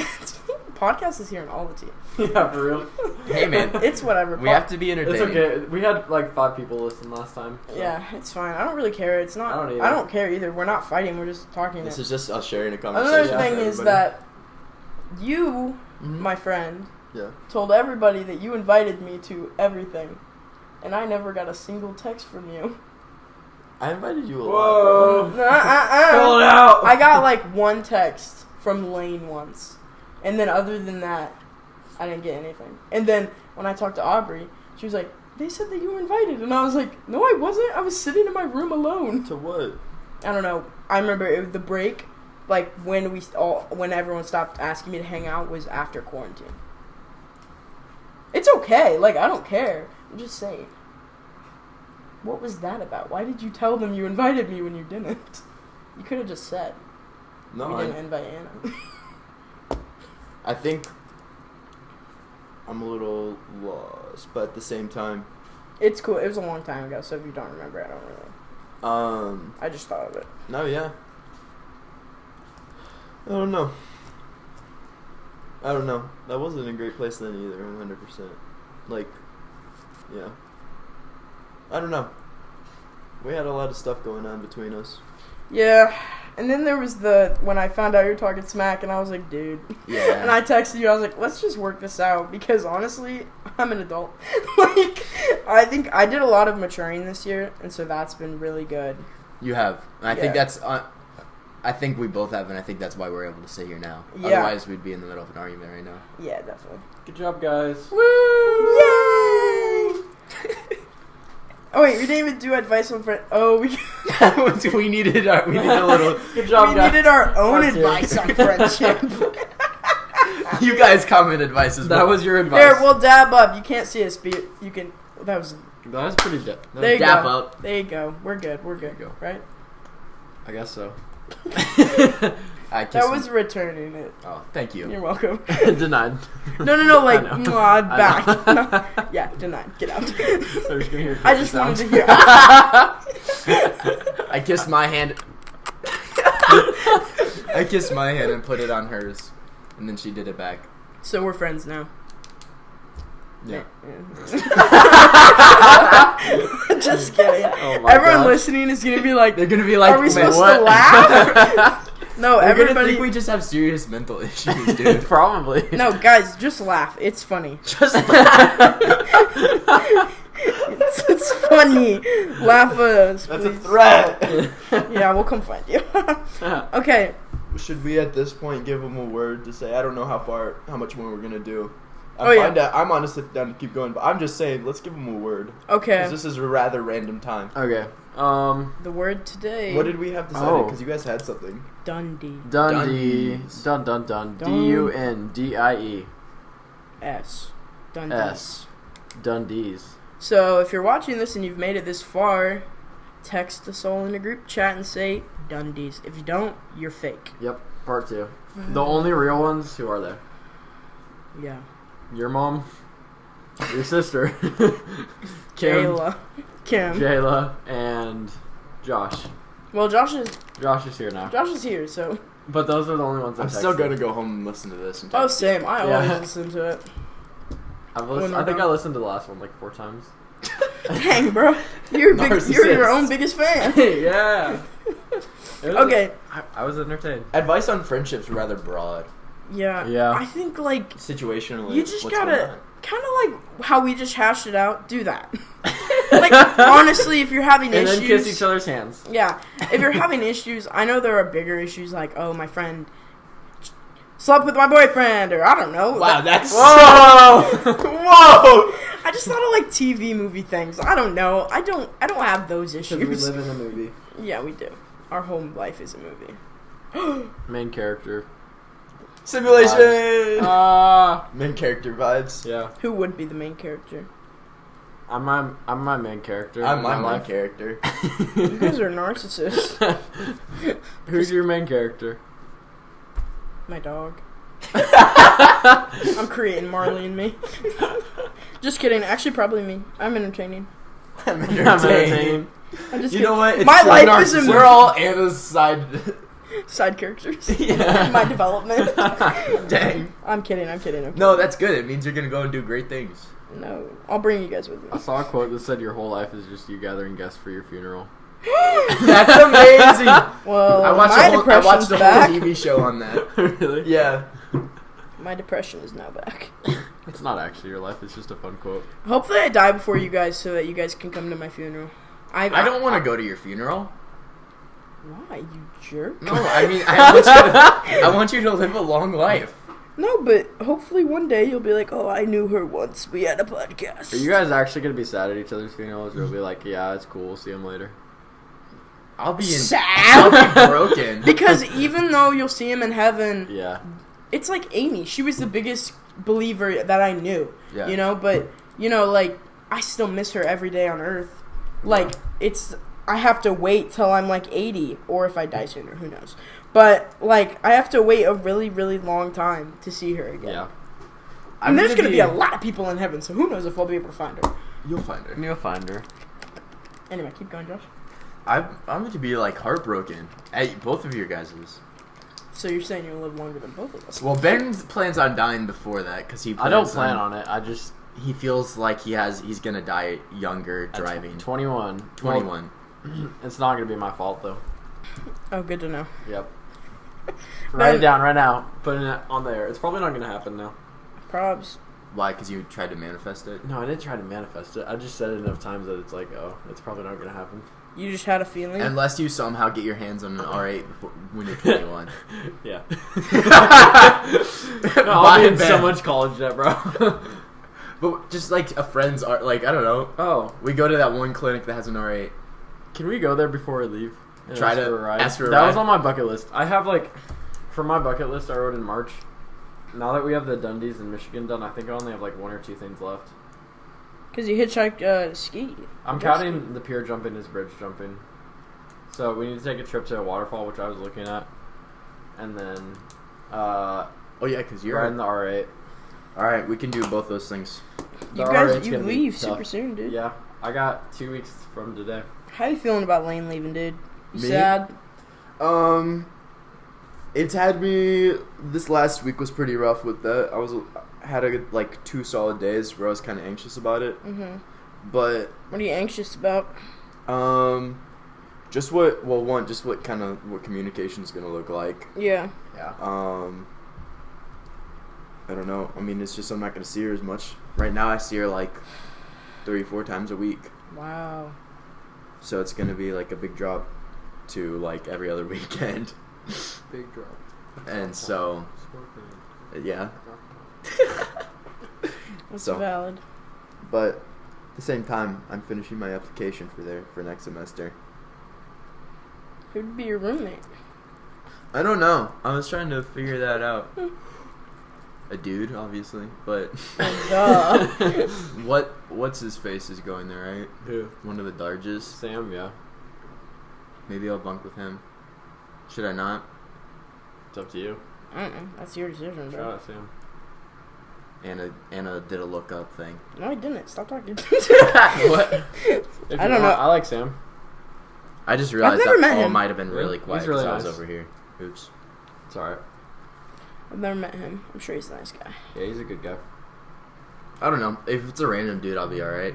podcast is hearing all the tea. Yeah, for real. Hey, man. It's whatever. We have to be It's entertaining. okay. We had like 5 people listen last time. So. Yeah, it's fine. I don't really care. It's not. I don't either. I don't care either. We're not fighting. We're just talking. This it. is just us sharing a conversation. Another Yeah. thing with is everybody. that you, Mhm. my friend, Yeah. told everybody that you invited me to everything, and I never got a single text from you. I invited you a lot. Whoa. Fill it out. I got like one text from Lane once, and then other than that, I didn't get anything. And then when I talked to Aubrey, she was like, "They said that you were invited," and I was like, "No, I wasn't. I was sitting in my room alone." To what? I don't know. I remember it was the break, like when when everyone stopped asking me to hang out was after quarantine. It's okay. Like I don't care. I'm just saying. What was that about? Why did you tell them you invited me when you didn't? You could have just said No, you didn't invite Anna. I think I'm a little lost, but at the same time, It's cool. It was a long time ago, so if you don't remember, I don't really. I just thought of it. no, yeah. I don't know. That wasn't a great place then either, 100%. Like, yeah. I don't know. We had a lot of stuff going on between us. Yeah, and then there was when I found out you were talking smack, and I was like, dude. Yeah. And I texted you. I was like, let's just work this out because honestly, I'm an adult. Like, I think I did a lot of maturing this year, and so that's been really good. You have. And I think Yeah. that's... I think we both have, and I think that's why we're able to sit here now. Yeah. Otherwise, we'd be in the middle of an argument right now. Yeah, definitely. Good job, guys. Woo! Yay! Oh wait, we didn't even do advice on friend. Oh, we we needed a little... Good job, we guys. needed our own Part two. advice on friendship. You guys comment advice as well. That was your advice. Here, we'll dab up. You can't see us, but you can. That was. That was pretty good. There you Dap go. up. There you go. We're good. We're good. There you go. Right? I guess so. I kissed That was returning it. Oh, thank you. You're welcome. Denied. No, like I know. mwah, I back. know. No. Yeah, denied. Get out. They're just gonna hear I just wanted to hear. I kissed my hand. I kissed my hand and put it on hers, and then she did it back. So we're friends now. Yeah. Just kidding. Oh my Everyone gosh. listening is gonna be like, They're gonna be like, "Are we "Man, supposed what?" to laugh?" No, They're gonna everybody. think we just have serious mental issues, dude. Probably. No, guys, just laugh. It's funny. Just It's funny. Laugh at us, That's a please. threat. Yeah, we'll come find you. Okay. Should we at this point give them a word to say? I don't know how much more we're gonna do. Oh, yeah. I'm honestly down to keep going, but I'm just saying, let's give them a word. Okay. 'Cause this is a rather random time. Okay. The word today. What did we have decided? Oh. Because you guys had something. Dundee. Dundee. Dundies. Dun. Dun- Dundie. S. Dundee. S. Dundees. So if you're watching this and you've made it this far, text us all in a group chat and say Dundees. If you don't, you're fake. Yep. Part 2. The only real ones. Who are they? Yeah. Your mom. Your sister. Kim. Jayla. Kim. Jayla and Josh. Well, Josh is here, so. But those are the only ones that I'm still gonna go home and listen to this. And Oh, same. I Yeah. always listen to it. I think I listened to the last one like 4 times. Dang, bro. You're your Narcissist. own biggest fan. Yeah. Okay. I was entertained. Advice on friendships rather broad. Yeah. Yeah. I think, like, Situationally, you just what's gotta, going on? kind of like how we just hashed it out, do that. Like, honestly, if you're having And issues. then kiss each other's hands. Yeah. If you're having issues, I know there are bigger issues like, oh, my friend slept with my boyfriend, or I don't know. Wow, that's Whoa! whoa. I just thought of like TV movie things. I don't know. I don't have those Because we issues. live in a movie. Yeah, we do. Our whole life is a movie. Main character. Simulation. Ah. Main character vibes. Yeah. Who would be the main character? I'm my main character. I'm in my main life. character. You guys are narcissists. Who's your main character? My dog. I'm creating Marley and me. Just kidding. Actually, probably me. I'm entertaining. I'm I'm entertained. entertained. I'm just You kidding. know what? It's My true. life is a We're all Anna's side. side characters. Yeah. My development. Dang. I'm kidding. I'm kidding. No, that's good. It means you're gonna go and do great things. No, I'll bring you guys with me. I saw a quote that said your whole life is just you gathering guests for your funeral. That's amazing. Well, I watched my the depression's whole back. TV show on that. Really? Yeah. My depression is now back. It's not actually your life. It's just a fun quote. Hopefully, I die before you guys, so that you guys can come to my funeral. I don't want to go to your funeral. Why, you jerk? No, I mean I want you to live a long life. No, but hopefully one day you'll be like, oh, I knew her once. We had a podcast. Are you guys actually gonna be sad at each other's funerals, or will be like, yeah, it's cool. We'll see them later. I'll be sad? be broken. Because even though you'll see him in heaven, Yeah. it's like Amy. She was the biggest believer that I knew. Yeah. You know, but, you know, like, I still miss her every day on Earth. Like, I have to wait till I'm like 80, or if I die sooner, who knows. But, like, I have to wait a really, really long time to see her again. Yeah. And there's going to be a lot of people in heaven, so who knows if I'll be able to find her. You'll find her. You'll find her. Anyway, keep going, Josh. I'm going to be like heartbroken at both of your guys's. So you're saying you'll live longer than both of us? Well, Ben plans on dying before that because I don't plan on it. I just He feels like he's gonna die younger at driving. 21. 21. Well, it's not gonna be my fault though. Oh, good to know. Yep. Write it down right now. Putting it on there. It's probably not gonna happen now. Probs. Why? Because you tried to manifest it. No, I didn't try to manifest it. I just said it enough times that it's like, oh, it's probably not gonna happen. You just had a feeling? Unless you somehow get your hands on an R8 before, when you're 21. Yeah. No, I'll be in Ben. so much college debt, bro. But just like a friend's like I don't know. Oh, We go to that one clinic that has an R8. can we go there before we leave? And Try ask to for a ride? ask for a That ride. was on my bucket list. I have like, for my bucket list, I wrote in March. Now that we have the Dundies in Michigan done, I think I only have like 1 or 2 things left. Because you hitchhiked ski. I'm counting the pier jumping as bridge jumping. So we need to take a trip to a waterfall, which I was looking at, and then Oh yeah, because you're riding the R8. All right, we can do both those things. The You guys, R8's you gonna be leave tough. super soon, dude. Yeah, I got 2 weeks from today. How you feeling about Lane leaving, dude? You Me? sad? It's had me. This last week was pretty rough with that. Had like 2 solid days where I was kind of anxious about it. Mm-hmm. But What are you anxious about? just what communication is gonna look like. Yeah. Yeah. I don't know. I mean, it's just I'm not gonna see her as much. Right now, I see her like 3-4 times a week. Wow. So it's gonna be like a big drop to like every other weekend. Big drop. And so, yeah. That's So- valid. But at the same time, I'm finishing my application for next semester. Who'd be your roommate? I don't know. I was trying to figure that out. A dude, obviously, but Duh. what's his face is going there, right? Who? One of the Darges. Sam, yeah. Maybe I'll bunk with him. Should I not? It's up to you. That's your decision, Shout bro. out Sam. Anna did a look up thing. No, I didn't. Stop talking. What? If I you don't know. want, I like Sam. I just realized never that met all him. might have been Yeah, really he's quiet because really I was nice. over here. Oops. It's alright. I've never met him. I'm sure he's a nice guy. Yeah, he's a good guy. I don't know. If it's a random dude, I'll be alright.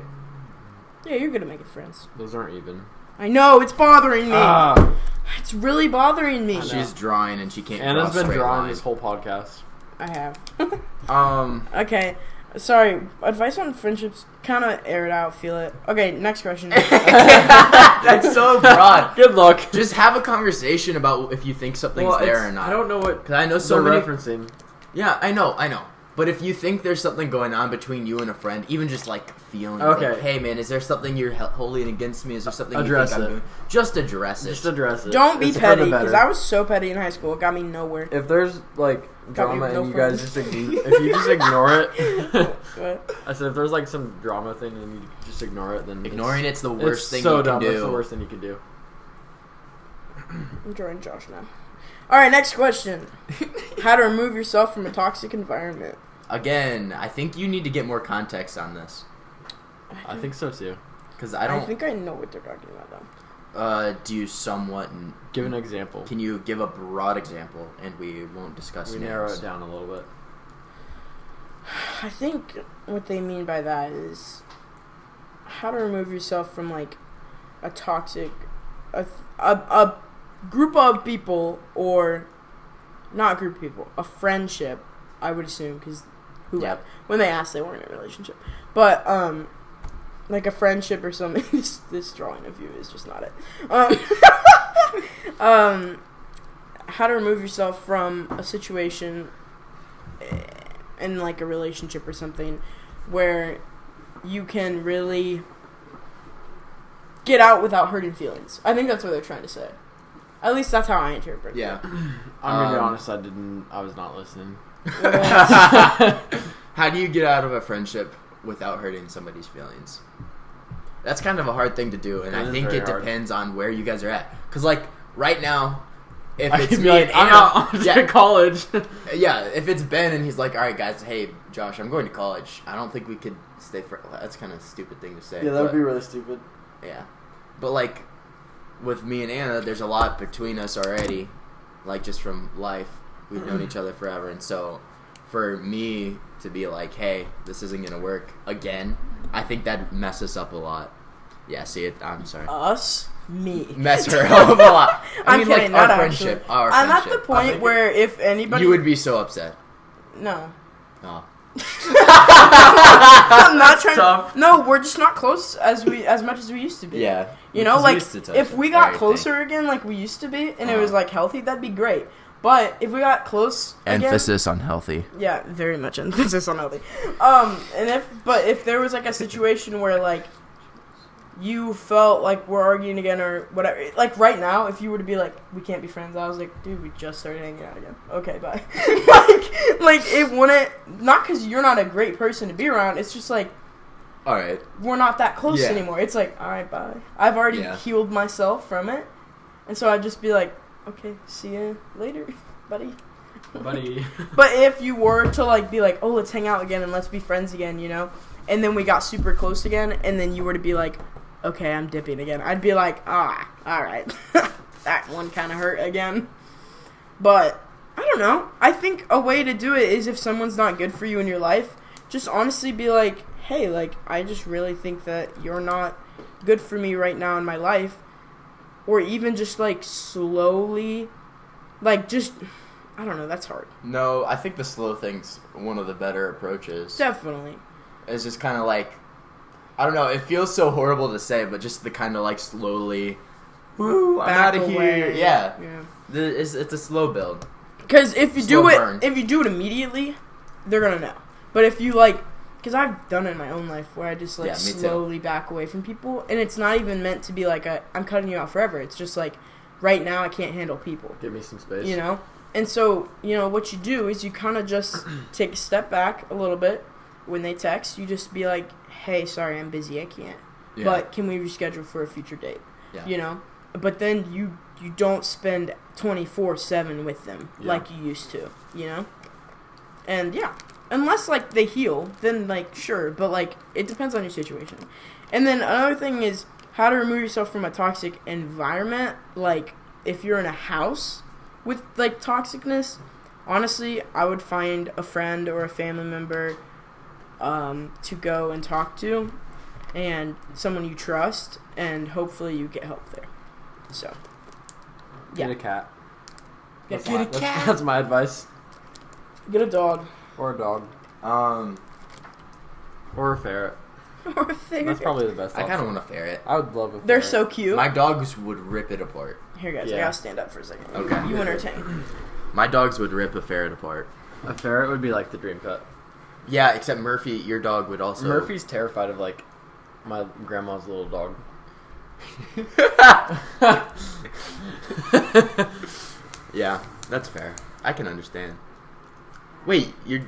Yeah, you're good at making friends. Those aren't even. I know, it's bothering me. Ah! It's really bothering me. I know. She's drawing and she can't. Anna's draw a been straight drawing line. this whole podcast. I have. Okay. Sorry. Advice on friendships. Kind of air it out. Feel it. Okay, next question. That's so broad. Good luck. Just have a conversation about if you think something's there or not. I don't know what Because I know so they're many. referencing. Yeah, I know. But if you think there's something going on between you and a friend, even just like feelings, Okay. like, hey man, is there something you're holding against me? Is there something Address you think it. I'm doing? Just address it. Just address it. Don't be It's for petty, the because better. I was so petty in high school. It got me nowhere. If there's like Got me drama no and you guys friends. just if you just ignore it, What? I said if there's like some drama thing and you just ignore it, then Ignoring it's the it's worst thing so you can dumb. do. It's the worst thing you can do. I'm drawing Josh now. Alright, next question. How to remove yourself from a toxic environment. Again, I think you need to get more context on this. I think so too. Because I think I know what they're talking about, though. do you somewhat... Give an example. Can you give a broad example, and we won't discuss We names. narrow it down a little bit. I think what they mean by that is how to remove yourself from, like, a toxic... A group of people, or... Not a group of people. A friendship, I would assume, because... Yep. When they asked, they weren't in a relationship. But, like a friendship or something. This drawing of you is just not it. How to remove yourself from a situation in like a relationship or something where you can really get out without hurting feelings. I think that's what they're trying to say. At least that's how I interpret it. Yeah. I'm gonna be honest. I was not listening. How do you get out of a friendship without hurting somebody's feelings? That's kind of a hard thing to do, and That I is think very it hard. depends on where you guys are at. Because, like, right now, if I it's could me be like, and I'm Anna, out to yeah, college. yeah, if it's Ben and he's like, all right, guys, hey, Josh, I'm going to college. I don't think we could stay for... That's kind of a stupid thing to say. Yeah, that would but- be really stupid. Yeah. But, like, with me and Anna, there's a lot between us already. Like, just from life. We've known each other forever. And so, for me to be like, hey, this isn't going to work again, I think that messes up a lot. Yeah, see, I'm sorry. Us? Me. Mess her up a lot. I I'm mean, kidding, like, not our friendship. actually. Our I'm at friendship. the point where if anybody... You would be so upset. No. Oh. I'm not trying Tough. No, we're just not close as much as we used to be. Yeah. You know, Because we like, used to touch if we got everything. closer again like we used to be, and it was, Uh-huh. like, healthy, that'd be great. But if we got close again... on healthy. Yeah, very much emphasis on healthy. If there was, like, a situation where, like, you felt like we're arguing again or whatever, like, right now, if you were to be like, we can't be friends, I was like, dude, we just started hanging out again. Okay, bye. like, it wouldn't... Not because you're not a great person to be around, it's just, like, All right. we're not that close Yeah. anymore. It's like, alright, bye. I've already Yeah. healed myself from it. And so I'd just be like, okay, see you later, buddy. Buddy. But if you were to, like, be like, oh, let's hang out again and let's be friends again, you know? And then we got super close again, and then you were to be like, okay, I'm dipping again. I'd be like, alright. That one kind of hurt again. But, I don't know. I think a way to do it is if someone's not good for you in your life, just honestly be like, hey, like, I just really think that you're not good for me right now in my life. Or even just, like, slowly, like, just, I don't know, that's hard. No, I think the slow thing's one of the better approaches. Definitely. It's just kind of like, I don't know, it feels so horrible to say, but just the kind of like slowly, woo, I'm Back out of away. here. Yeah. Yeah. It's a slow build. Because if you Slow do burn. it immediately, they're gonna know. But if you like, because I've done it in my own life where I just like Yeah, me too. slowly back away from people, and it's not even meant to be like I'm cutting you out forever. It's just like right now I can't handle people, Give me some space. you know. And so what you do is you kind of just take a step back a little bit. When they text, you just be like, hey, sorry, I'm busy, I can't. Yeah. But can we reschedule for a future date? Yeah. You know? But then you don't spend 24/7 with them like you used to, you know? And yeah, unless like they heal, then like sure, but like it depends on your situation. And then another thing is how to remove yourself from a toxic environment. Like if you're in a house with like toxicness, honestly, I would find a friend or a family member to go and talk to, and someone you trust, and hopefully you get help there. So, Get yeah. a cat. Get my, a cat. That's my advice. Get a dog. Or a dog. Or a ferret. Or a ferret. That's probably the best I kind of option. want a ferret. I would love a ferret. They're so cute. My dogs would rip it apart. Here, guys, I Yeah. gotta stand up for a second. Okay. You entertain. My dogs would rip a ferret apart. A ferret would be like the dream pet. Yeah, except Murphy, your dog would also. Murphy's terrified of like my grandma's little dog. Yeah, that's fair. I can understand. Wait, you're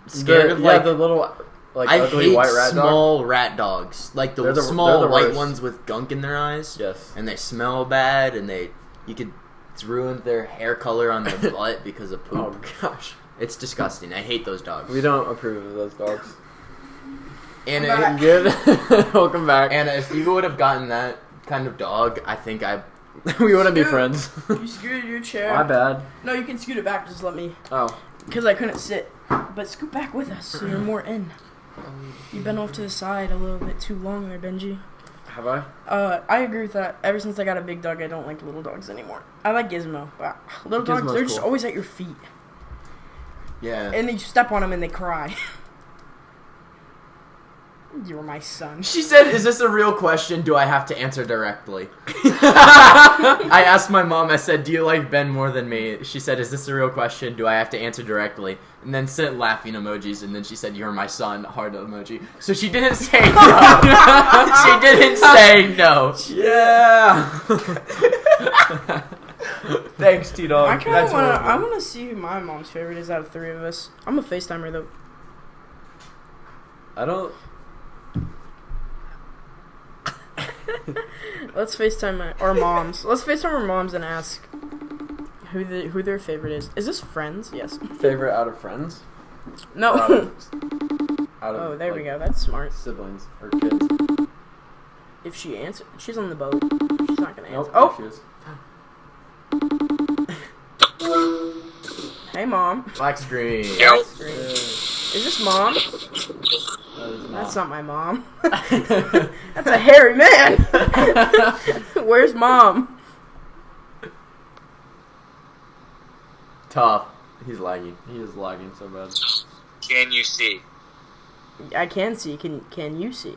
scared of like the little like I ugly hate white rat dog? small rat dogs, like the They're the small white worst. ones with gunk in their eyes. Yes. And they smell bad, and it's ruined their hair color on their butt because of Oh poop. gosh. It's disgusting. I hate those dogs. We don't approve of those dogs. Anna, I'm Good. Welcome back. Anna, if you would have gotten that kind of dog, I think We wouldn't be Scoot. friends. You scooted your chair. My bad. No, you can scoot it back. Just let me. Oh. Because I couldn't sit. But scoot back with us so you're more in. You've been off to the side a little bit too long there, Benji. Have I? I agree with that. Ever since I got a big dog, I don't like little dogs anymore. I like Gizmo, but little dogs, Gizmo's they're just cool. always at your feet. yeah. And then you step on them and they cry. You're my son. She said, "Is this a real question? Do I have to answer directly?" I asked my mom. I said, "Do you like Ben more than me?" She said, "Is this a real question? Do I have to answer directly?" And then sent laughing emojis. And then she said, "You're my son." Heart emoji. So she didn't say no. She didn't say no. Yeah. Thanks, T-Dog. I kind of want to. I want to see who my mom's favorite is out of three of us. I'm a FaceTimer though. I don't. Let's FaceTime our moms. Let's FaceTime our moms and ask who their favorite is. Is this Friends? Yes. Favorite out of friends? No. Out of, out of, Oh, there we like, go. That's smart. Siblings or kids. If she answers, she's on the boat. She's not gonna answer. Nope. Oh, There she is. hey mom. Black screen. Is this mom? That is That's not my mom. That's a hairy man. Where's mom? Tough. He's lagging. He is lagging so bad. Can you see? I can see. Can you see?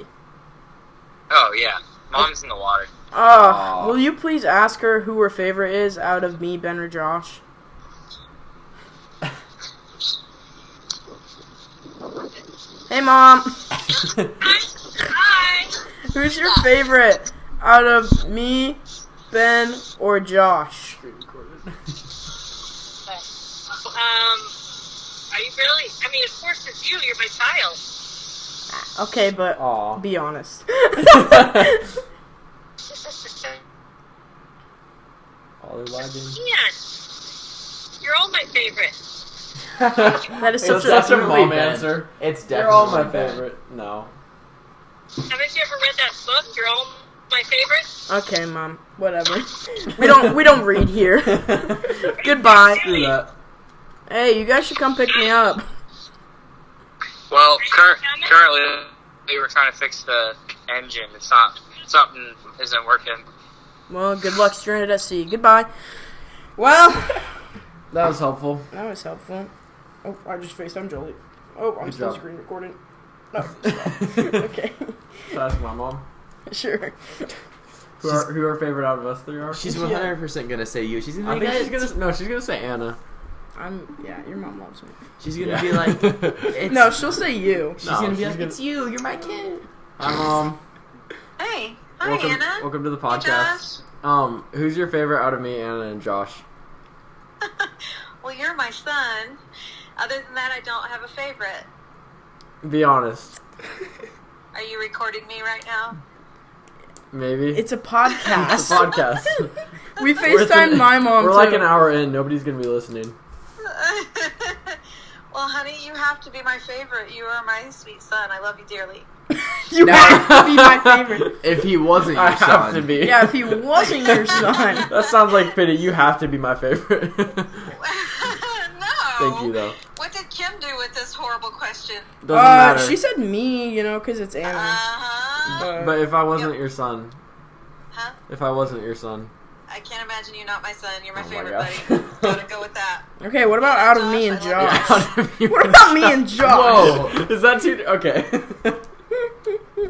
Oh, yeah. Mom's in the water. Aw. Will you please ask her who her favorite is out of me, Ben, or Josh? Hey, Mom. Hi! Who's your favorite out of me, Ben, or Josh? Are you really? I mean, of course it's you. You're my child. Okay, but Aw. be honest. Ollie lagging. Man, you're all my favorite. That is It's such such a... a mom Ben. answer. It's definitely You're all my Ben. favorite. No. Haven't you ever read that book? You're all my favorite. Okay, Mom. Whatever. We don't read here. Goodbye. Do that. Hey, you guys should come pick me up. Well, currently we were trying to fix the engine. It's not. Something isn't working. Well, good luck stranded at sea. Goodbye. Well, That was helpful. that was helpful. Oh, I just FaceTime Jolie. Oh, I'm Good still job. screen recording. No. Okay. So ask my mom. Sure. Who our favorite out of us three are? She's Yeah. 100% gonna say you. She's gonna I be think like, she's gonna say Anna. Your mom loves me. she's gonna Yeah. be like, it's, No, she'll say you. she's No, gonna be she's like, gonna- it's you. You're my kid. Hi, Mom. Hey, hi Welcome, Anna. welcome to the Hey, podcast. Who's your favorite out of me, Anna, and Josh? Well, you're my son. Other than that, I don't have a favorite. Be honest. Are you recording me right now? Maybe. It's a podcast. It's a podcast. We We're FaceTime my mom We're too. like an hour in. Nobody's gonna be listening. Well, honey, you have to be my favorite. You are my sweet son. I love you dearly. You Now- have to be my favorite. If he wasn't your I son, have to be. Yeah, if he wasn't your son. That sounds like pity. You have to be my favorite. No. Thank you, though. What did Kim do with this horrible question? Doesn't matter. She said me, because it's Anna. Uh-huh. But if I wasn't your son, Huh? if I wasn't your son, I can't imagine you not my son. You're my Oh my favorite, gosh. buddy. Gotta go with that. Okay, what about out of me and Josh, Josh? What about me and Josh? Whoa, is that too? Okay.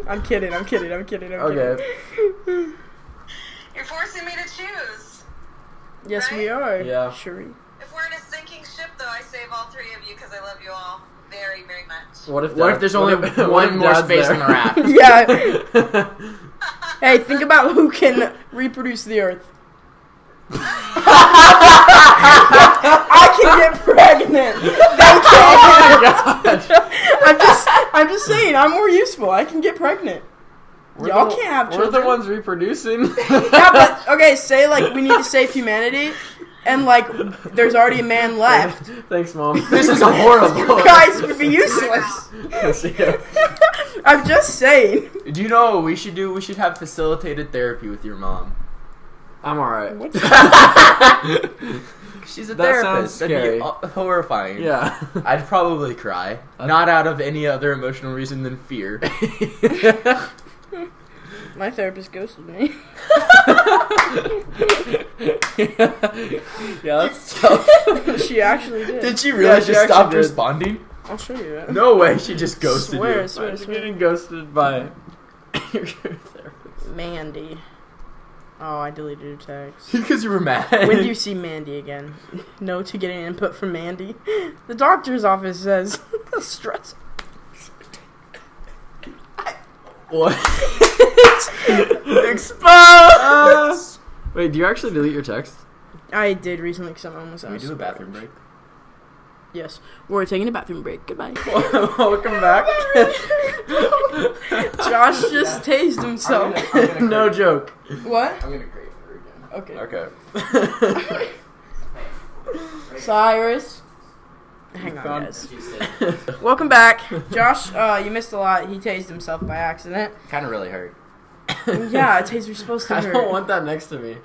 I'm kidding. Okay. You're forcing me to choose. Yes, we Right? are. Yeah. Sure. If we're in a sinking ship, though, I save all three of you because I love you all. basketball very, very much. What if there's only what one if more Dad's space there? in the raft? Yeah. Hey, think about who can reproduce the Earth. I can get pregnant. They can't. I'm just saying. I'm more useful. I can get pregnant. Y'all can't have We're children. the ones reproducing. Yeah, but okay. Say like we need to save humanity, and like there's already a man left. Thanks, Mom. This is horrible. You guys would be useless. See ya. I'm just saying. Do you know what we should do? We should have facilitated therapy with your mom. I'm alright. What's She's a That sounds therapist. That'd scary. be horrifying. Yeah. I'd probably cry. Not out of any other emotional reason than fear. My therapist ghosted me. Yeah, that's tough. She actually did. Did she really Yeah, she just stop actually did. responding? I'll show you it. No way, she just ghosted Swear, you. swear, Imagine swear. getting ghosted by your therapist. Mandy. Oh, I deleted your text. Because you were mad. When do you see Mandy again? No to getting input from Mandy. The doctor's office says stress. What? Exposed! Wait, do you actually delete your text? I did recently because someone was Can we do a bathroom break? Yes. We're taking a bathroom break. Goodbye. Welcome back. Josh just tased himself. No joke. What? I'm gonna grade her again. Okay. Okay. Cyrus. Hang on, found- guys. Welcome back. Josh, you missed a lot. He tased himself by accident. Kind of really hurt. Yeah, taser's supposed to I hurt. don't want that next to me.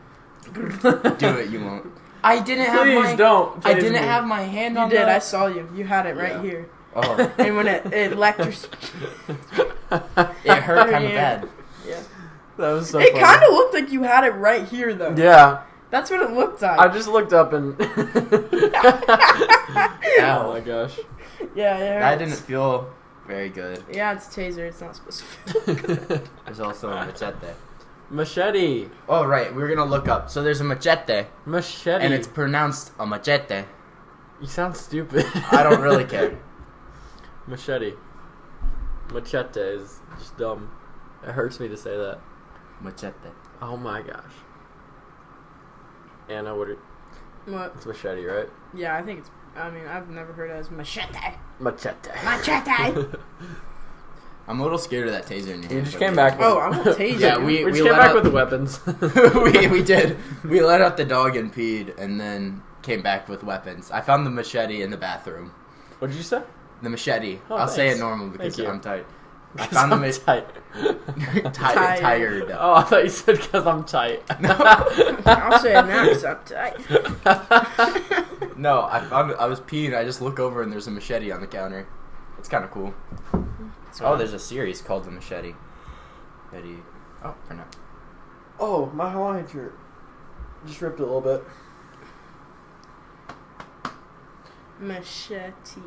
Do it, you won't. I didn't have Please my. don't. I tase didn't me. have my hand You on did. the. I saw you. You had it right Yeah. here. Oh, And when it electric. it hurt kind of bad. Yeah. That was so It funny. kind of looked like you had it right here, though. Yeah. That's what it looked like. I just looked up and. Ow. Oh my gosh. Yeah, it That hurts. didn't feel very good. Yeah, it's a taser. It's not supposed to feel. There's also a machete. Machete. Oh right, we were gonna look up. So there's a machete, Machete. and it's pronounced a machete. You sound stupid. I don't really care. Machete. Machete is just dumb. It hurts me to say that. Machete. Oh my gosh. Anna, what? What? It's machete, right? Yeah, I think it's. I mean, I've never heard it as machete. Machete. Machete. I'm a little scared of that taser in your You hand, just but came yeah. back. With, Oh, I won't tase Yeah, you. we just came let back out- with the weapons. we did. We let out the dog and peed, and then came back with weapons. I found the machete in the bathroom. What did you say? The machete. Oh, I'll say it thanks. normal because Thank you. I'm tight. I 'Cause found the I'm tight. Tired. tired. Oh, I thought you said because I'm tight. I'll say it now because I'm tight. No, I was peeing. I just look over and there's a machete on the counter. It's kind of cool. Oh, there's a series called The Machete. Oh, for now. Oh, my Hawaiian shirt. Just ripped it a little bit. Machete.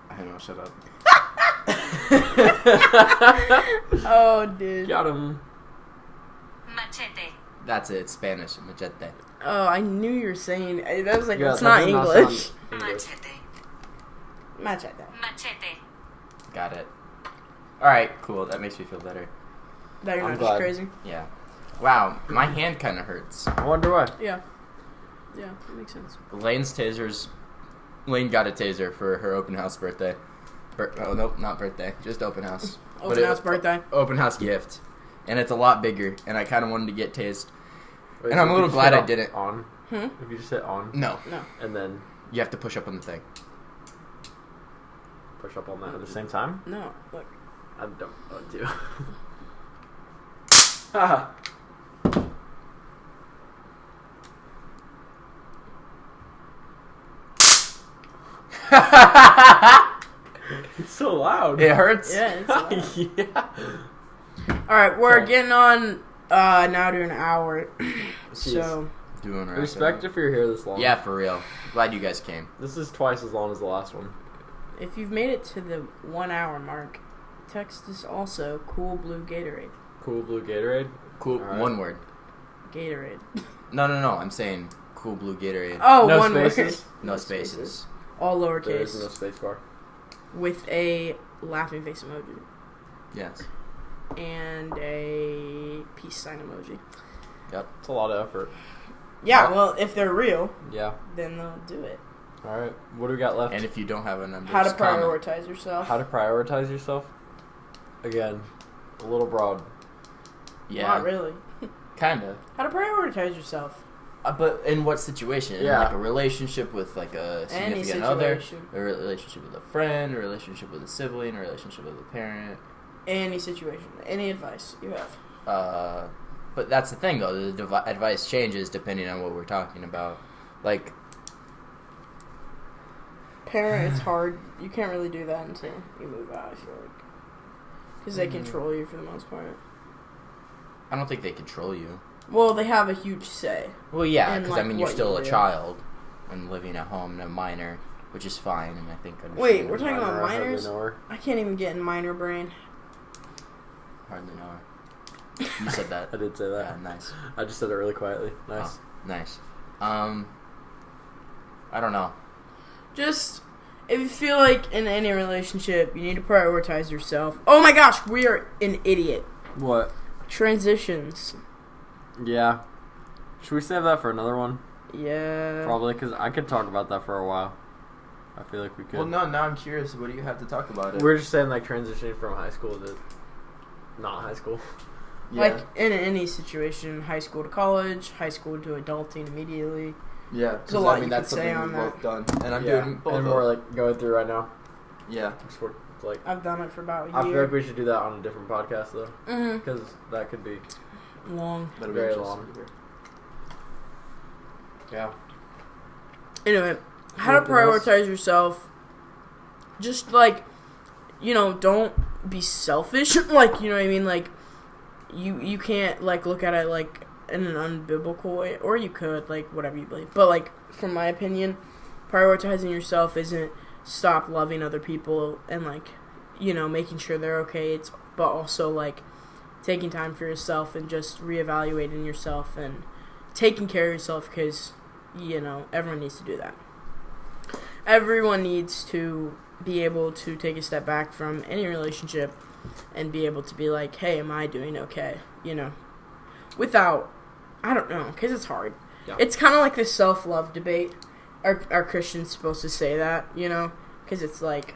I know. Shut up. Oh, dude. Got him. Machete. That's it. It's Spanish. Machete. Oh, I knew you were saying. That was like, Yeah, it's that not did English. sound English. Machete. Machete. Got it. All right. Cool. That makes me feel better. That you're I'm not glad. just crazy. Yeah. Wow. My hand kind of hurts. I wonder why. Yeah. Yeah, that makes sense. Lane's tasers. Lane got a taser for her open house birthday. Oh nope, not birthday. Just open house. But Open it- house birthday. Open house gift, and it's a lot bigger. And I kind of wanted to get tased. Wait, And I'm if a you little just glad hit I didn't. On. Hmm? If you just hit on No, No. and then you have to push up on the thing. push up on that at the same time, No. Look. I don't know what to do. Ah. It's so loud. It hurts. Yeah, it's loud. Yeah. Alright, we're Okay. getting on now to an hour. So, Doing right. Respect if you're here this long. Yeah, for real. Glad you guys came. This is twice as long as the last one. if you've made it to the 1 hour mark, text us also Cool Blue Gatorade. Cool blue Gatorade. Cool. All right. One word. Gatorade. No. I'm saying cool blue Gatorade. Oh, No one spaces? word. no spaces. All There is lowercase. no space bar. with a laughing face emoji Yes. and a peace sign emoji. It's a lot of effort. Yeah, well, if they're real, Yeah. then they'll do it. All right. What do we got left? And if you don't have a number, How to just comment. prioritize yourself. How to prioritize yourself? Again, a little broad. Yeah. Not really. Kinda. How to prioritize yourself. But in what situation? Yeah. In like a relationship with like a Any significant other, situation. a relationship with a friend, a relationship with a sibling, a relationship with a parent. Any situation. Any advice you have. But that's the thing though. The advice changes depending on what we're talking about. Like, Parent, it's hard. You can't really do that until you move out, I feel like. Because they control you for the most part. I don't think they control you. Well, they have a huge say. Well, yeah, And, because like, I mean, you're what still you a do. child and living at home and a minor, which is fine, and I think. Wait, understandable. we're talking about Minor, I hardly minors? know her. I can't even get in minor brain. Hardly know her. You said that. I did say that. Yeah, nice. I just said it really quietly. Nice. Oh, nice. I don't know. Just, if you feel like in any relationship, you need to prioritize yourself. Oh my gosh, we are an idiot. What? Transitions. Yeah. Should we save that for another one? Yeah. Probably, because I could talk about that for a while. I feel like we could. Well, no. Now I'm curious. What do you have to talk about it? We're just saying, like, transitioning from high school to not high school. Yeah. Like, in any situation, high school to college, high school to adulting immediately. Yeah, There's a lot you that's could say something on we've both done, and I'm Yeah. doing both. And of we're, them. like, going through right now. Yeah. It's like, I've done it for about a I feel year. like we should do that on a different podcast, though. Mm-hmm. Because that could be Long. That'll be very interesting long. to hear. Yeah. Anyway, how to Anything else? prioritize yourself. Just, like, you know, don't be selfish. Like, you know what I mean? Like, you can't, like, look at it, like, in an unbiblical way. Or you could, like, whatever you believe. But, like, from my opinion, prioritizing yourself isn't stop loving other people and, like, you know, making sure they're okay. It's but also, like, taking time for yourself and just reevaluating yourself and taking care of yourself because, you know, everyone needs to do that. Everyone needs to be able to take a step back from any relationship and be able to be like, hey, am I doing okay? You know, without, I don't know, because it's hard. Yeah. It's kind of like this self-love debate. Are Christians supposed to say that, you know? Because it's like,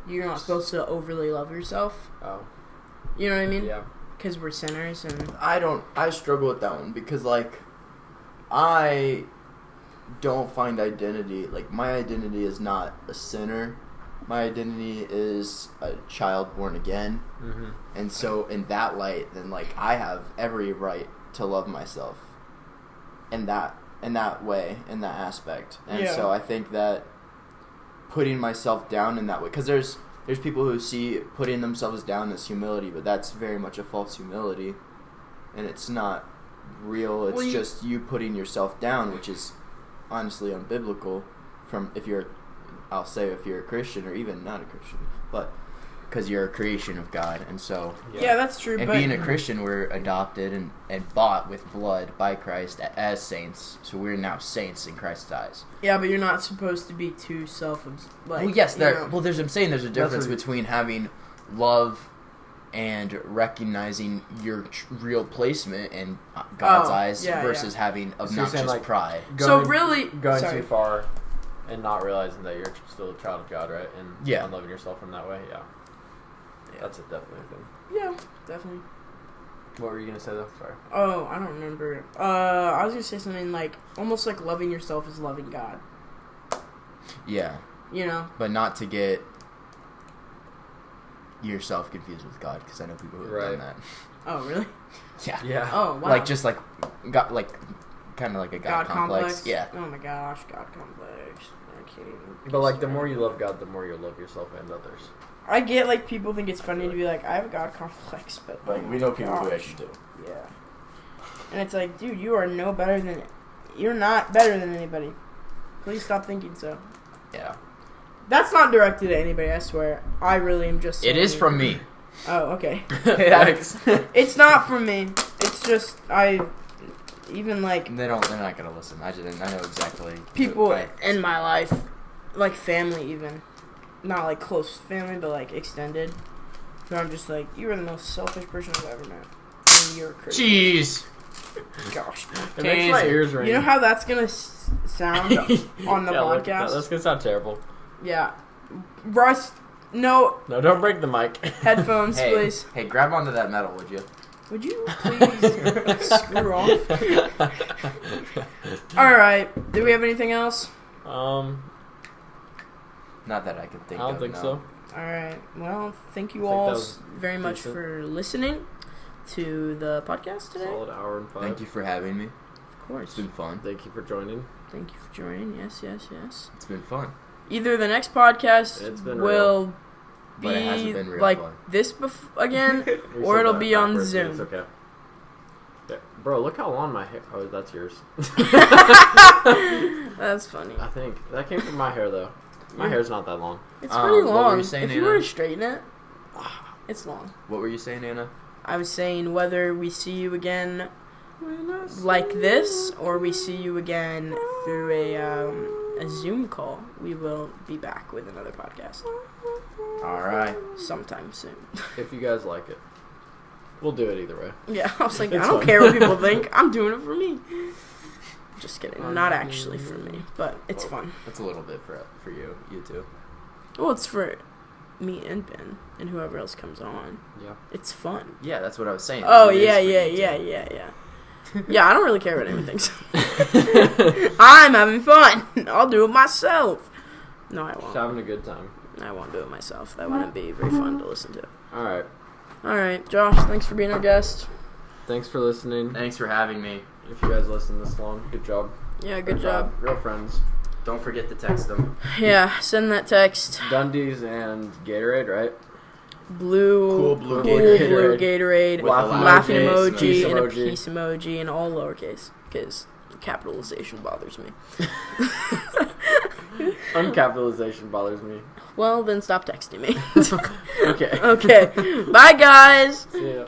you're not supposed to overly love yourself. Oh. You know what I mean? Yeah. Because we're sinners and... I struggle with that one because, like, I don't find identity. Like, my identity is not a sinner. My identity is a child born again. Mm-hmm. And so, in that light, then, like, I have every right to love myself in that way, in that aspect. And Yeah. so I think that putting myself down in that way, because there's people who see putting themselves down as humility, but that's very much a false humility, and it's not real. It's Well, just you putting yourself down, which is honestly unbiblical. If you're a Christian or even not a Christian, but because you're a creation of God, and so Yeah, that's true, and but... being a Christian, we're adopted and bought with blood by Christ as saints. So we're now saints in Christ's eyes. Yeah, but you're not supposed to be too like... Well, yes, you know. I'm saying there's a difference what- between having love and recognizing your real placement in God's Oh, eyes yeah, versus yeah. having So you're obnoxious saying, like, pride. So really... Going sorry. too far and not realizing that you're still a child of God, right? And Yeah. not loving yourself in that way, yeah. That's definitely a thing. Yeah, definitely. What were you going to say, though? Sorry. Oh, I don't remember. I was gonna say something like, almost like loving yourself is loving God. Yeah, You know? but not to get yourself confused with God, because I know people who have Right. done that. Oh, really? Yeah. Yeah. Oh, wow. Like, just like, God, like, kind of like a God, God complex. Yeah. Oh my gosh, God complex. I can't even... But, like, the more you love God, the more you'll love yourself and others. I get, like, people think it's funny to be like, I have a God complex, but... oh my gosh. do. Yeah. And it's like, dude, you are no better than... You're not better than anybody. Please stop thinking so. Yeah. That's not directed at anybody, I swear. I really am just... It is from me. Oh, okay. That's- It's not from me. It's just, even, like, they're not gonna listen. I know exactly. people Right. in my life, like family even, not like close family, but like extended. So I'm just like, you are the most selfish person I've ever met. And you're crazy. Jeez. Gosh. It makes my ears ring. You know how that's gonna sound on the podcast? That's gonna sound terrible. Yeah. Russ, no No, don't break the mic. headphones, Hey, please. hey, grab onto that metal, would you? Would you please screw off? Alright. Do we have anything else? Not that I can think I of. don't think no. so. Alright. Well, thank you I think all that was very much decent. for listening to the podcast today. Solid hour and 5. Thank you for having me. Of It's course. been fun. Thank you for joining. Thank you for joining. Yes, yes, yes. It's been fun. Either the next podcast It's been will be But it hasn't been real like fun. this again, We or said it'll that be on backwards, but Zoom. It's okay. Yeah. Bro, look how long my hair. Oh, that's yours. That's funny. I think that came from my hair though. My hair's not that long. It's pretty what were long. you saying, If you Anna? were to straighten it, it's long. What were you saying, Anna? I was saying whether we see you again like this, or we see you again through a Zoom call, we will be back with another podcast All right. sometime soon. If you guys like it, we'll do it either way. Yeah, I was like, It's I don't fun. care what people think. I'm doing it for me. Just kidding. Not actually for me, but it's fun. That's a little bit for you too. Well, it's for me and Ben and whoever else comes on. Yeah. It's fun. Yeah, that's what I was saying. Oh, It is yeah, for yeah, you, too. yeah. Yeah, I don't really care what anyone thinks. I'm having fun. I'll do it myself. No, I Just won't. having a good time. I won't do it myself. That wouldn't be very fun to listen to. All right. All right, Josh, thanks for being our guest. Thanks for listening. Thanks for having me. If you guys listen this long, good job. Yeah, good job. Real friends. Don't forget to text them. Yeah, send that text. Dundies and Gatorade, right? Blue, Cool blue blue Gatorade. Gatorade, With a laughing lowercase emoji, peace and a emoji. peace emoji, and all lowercase, because capitalization bothers me. Uncapitalization bothers me. Well, then stop texting me. Okay. Okay, bye guys. See ya.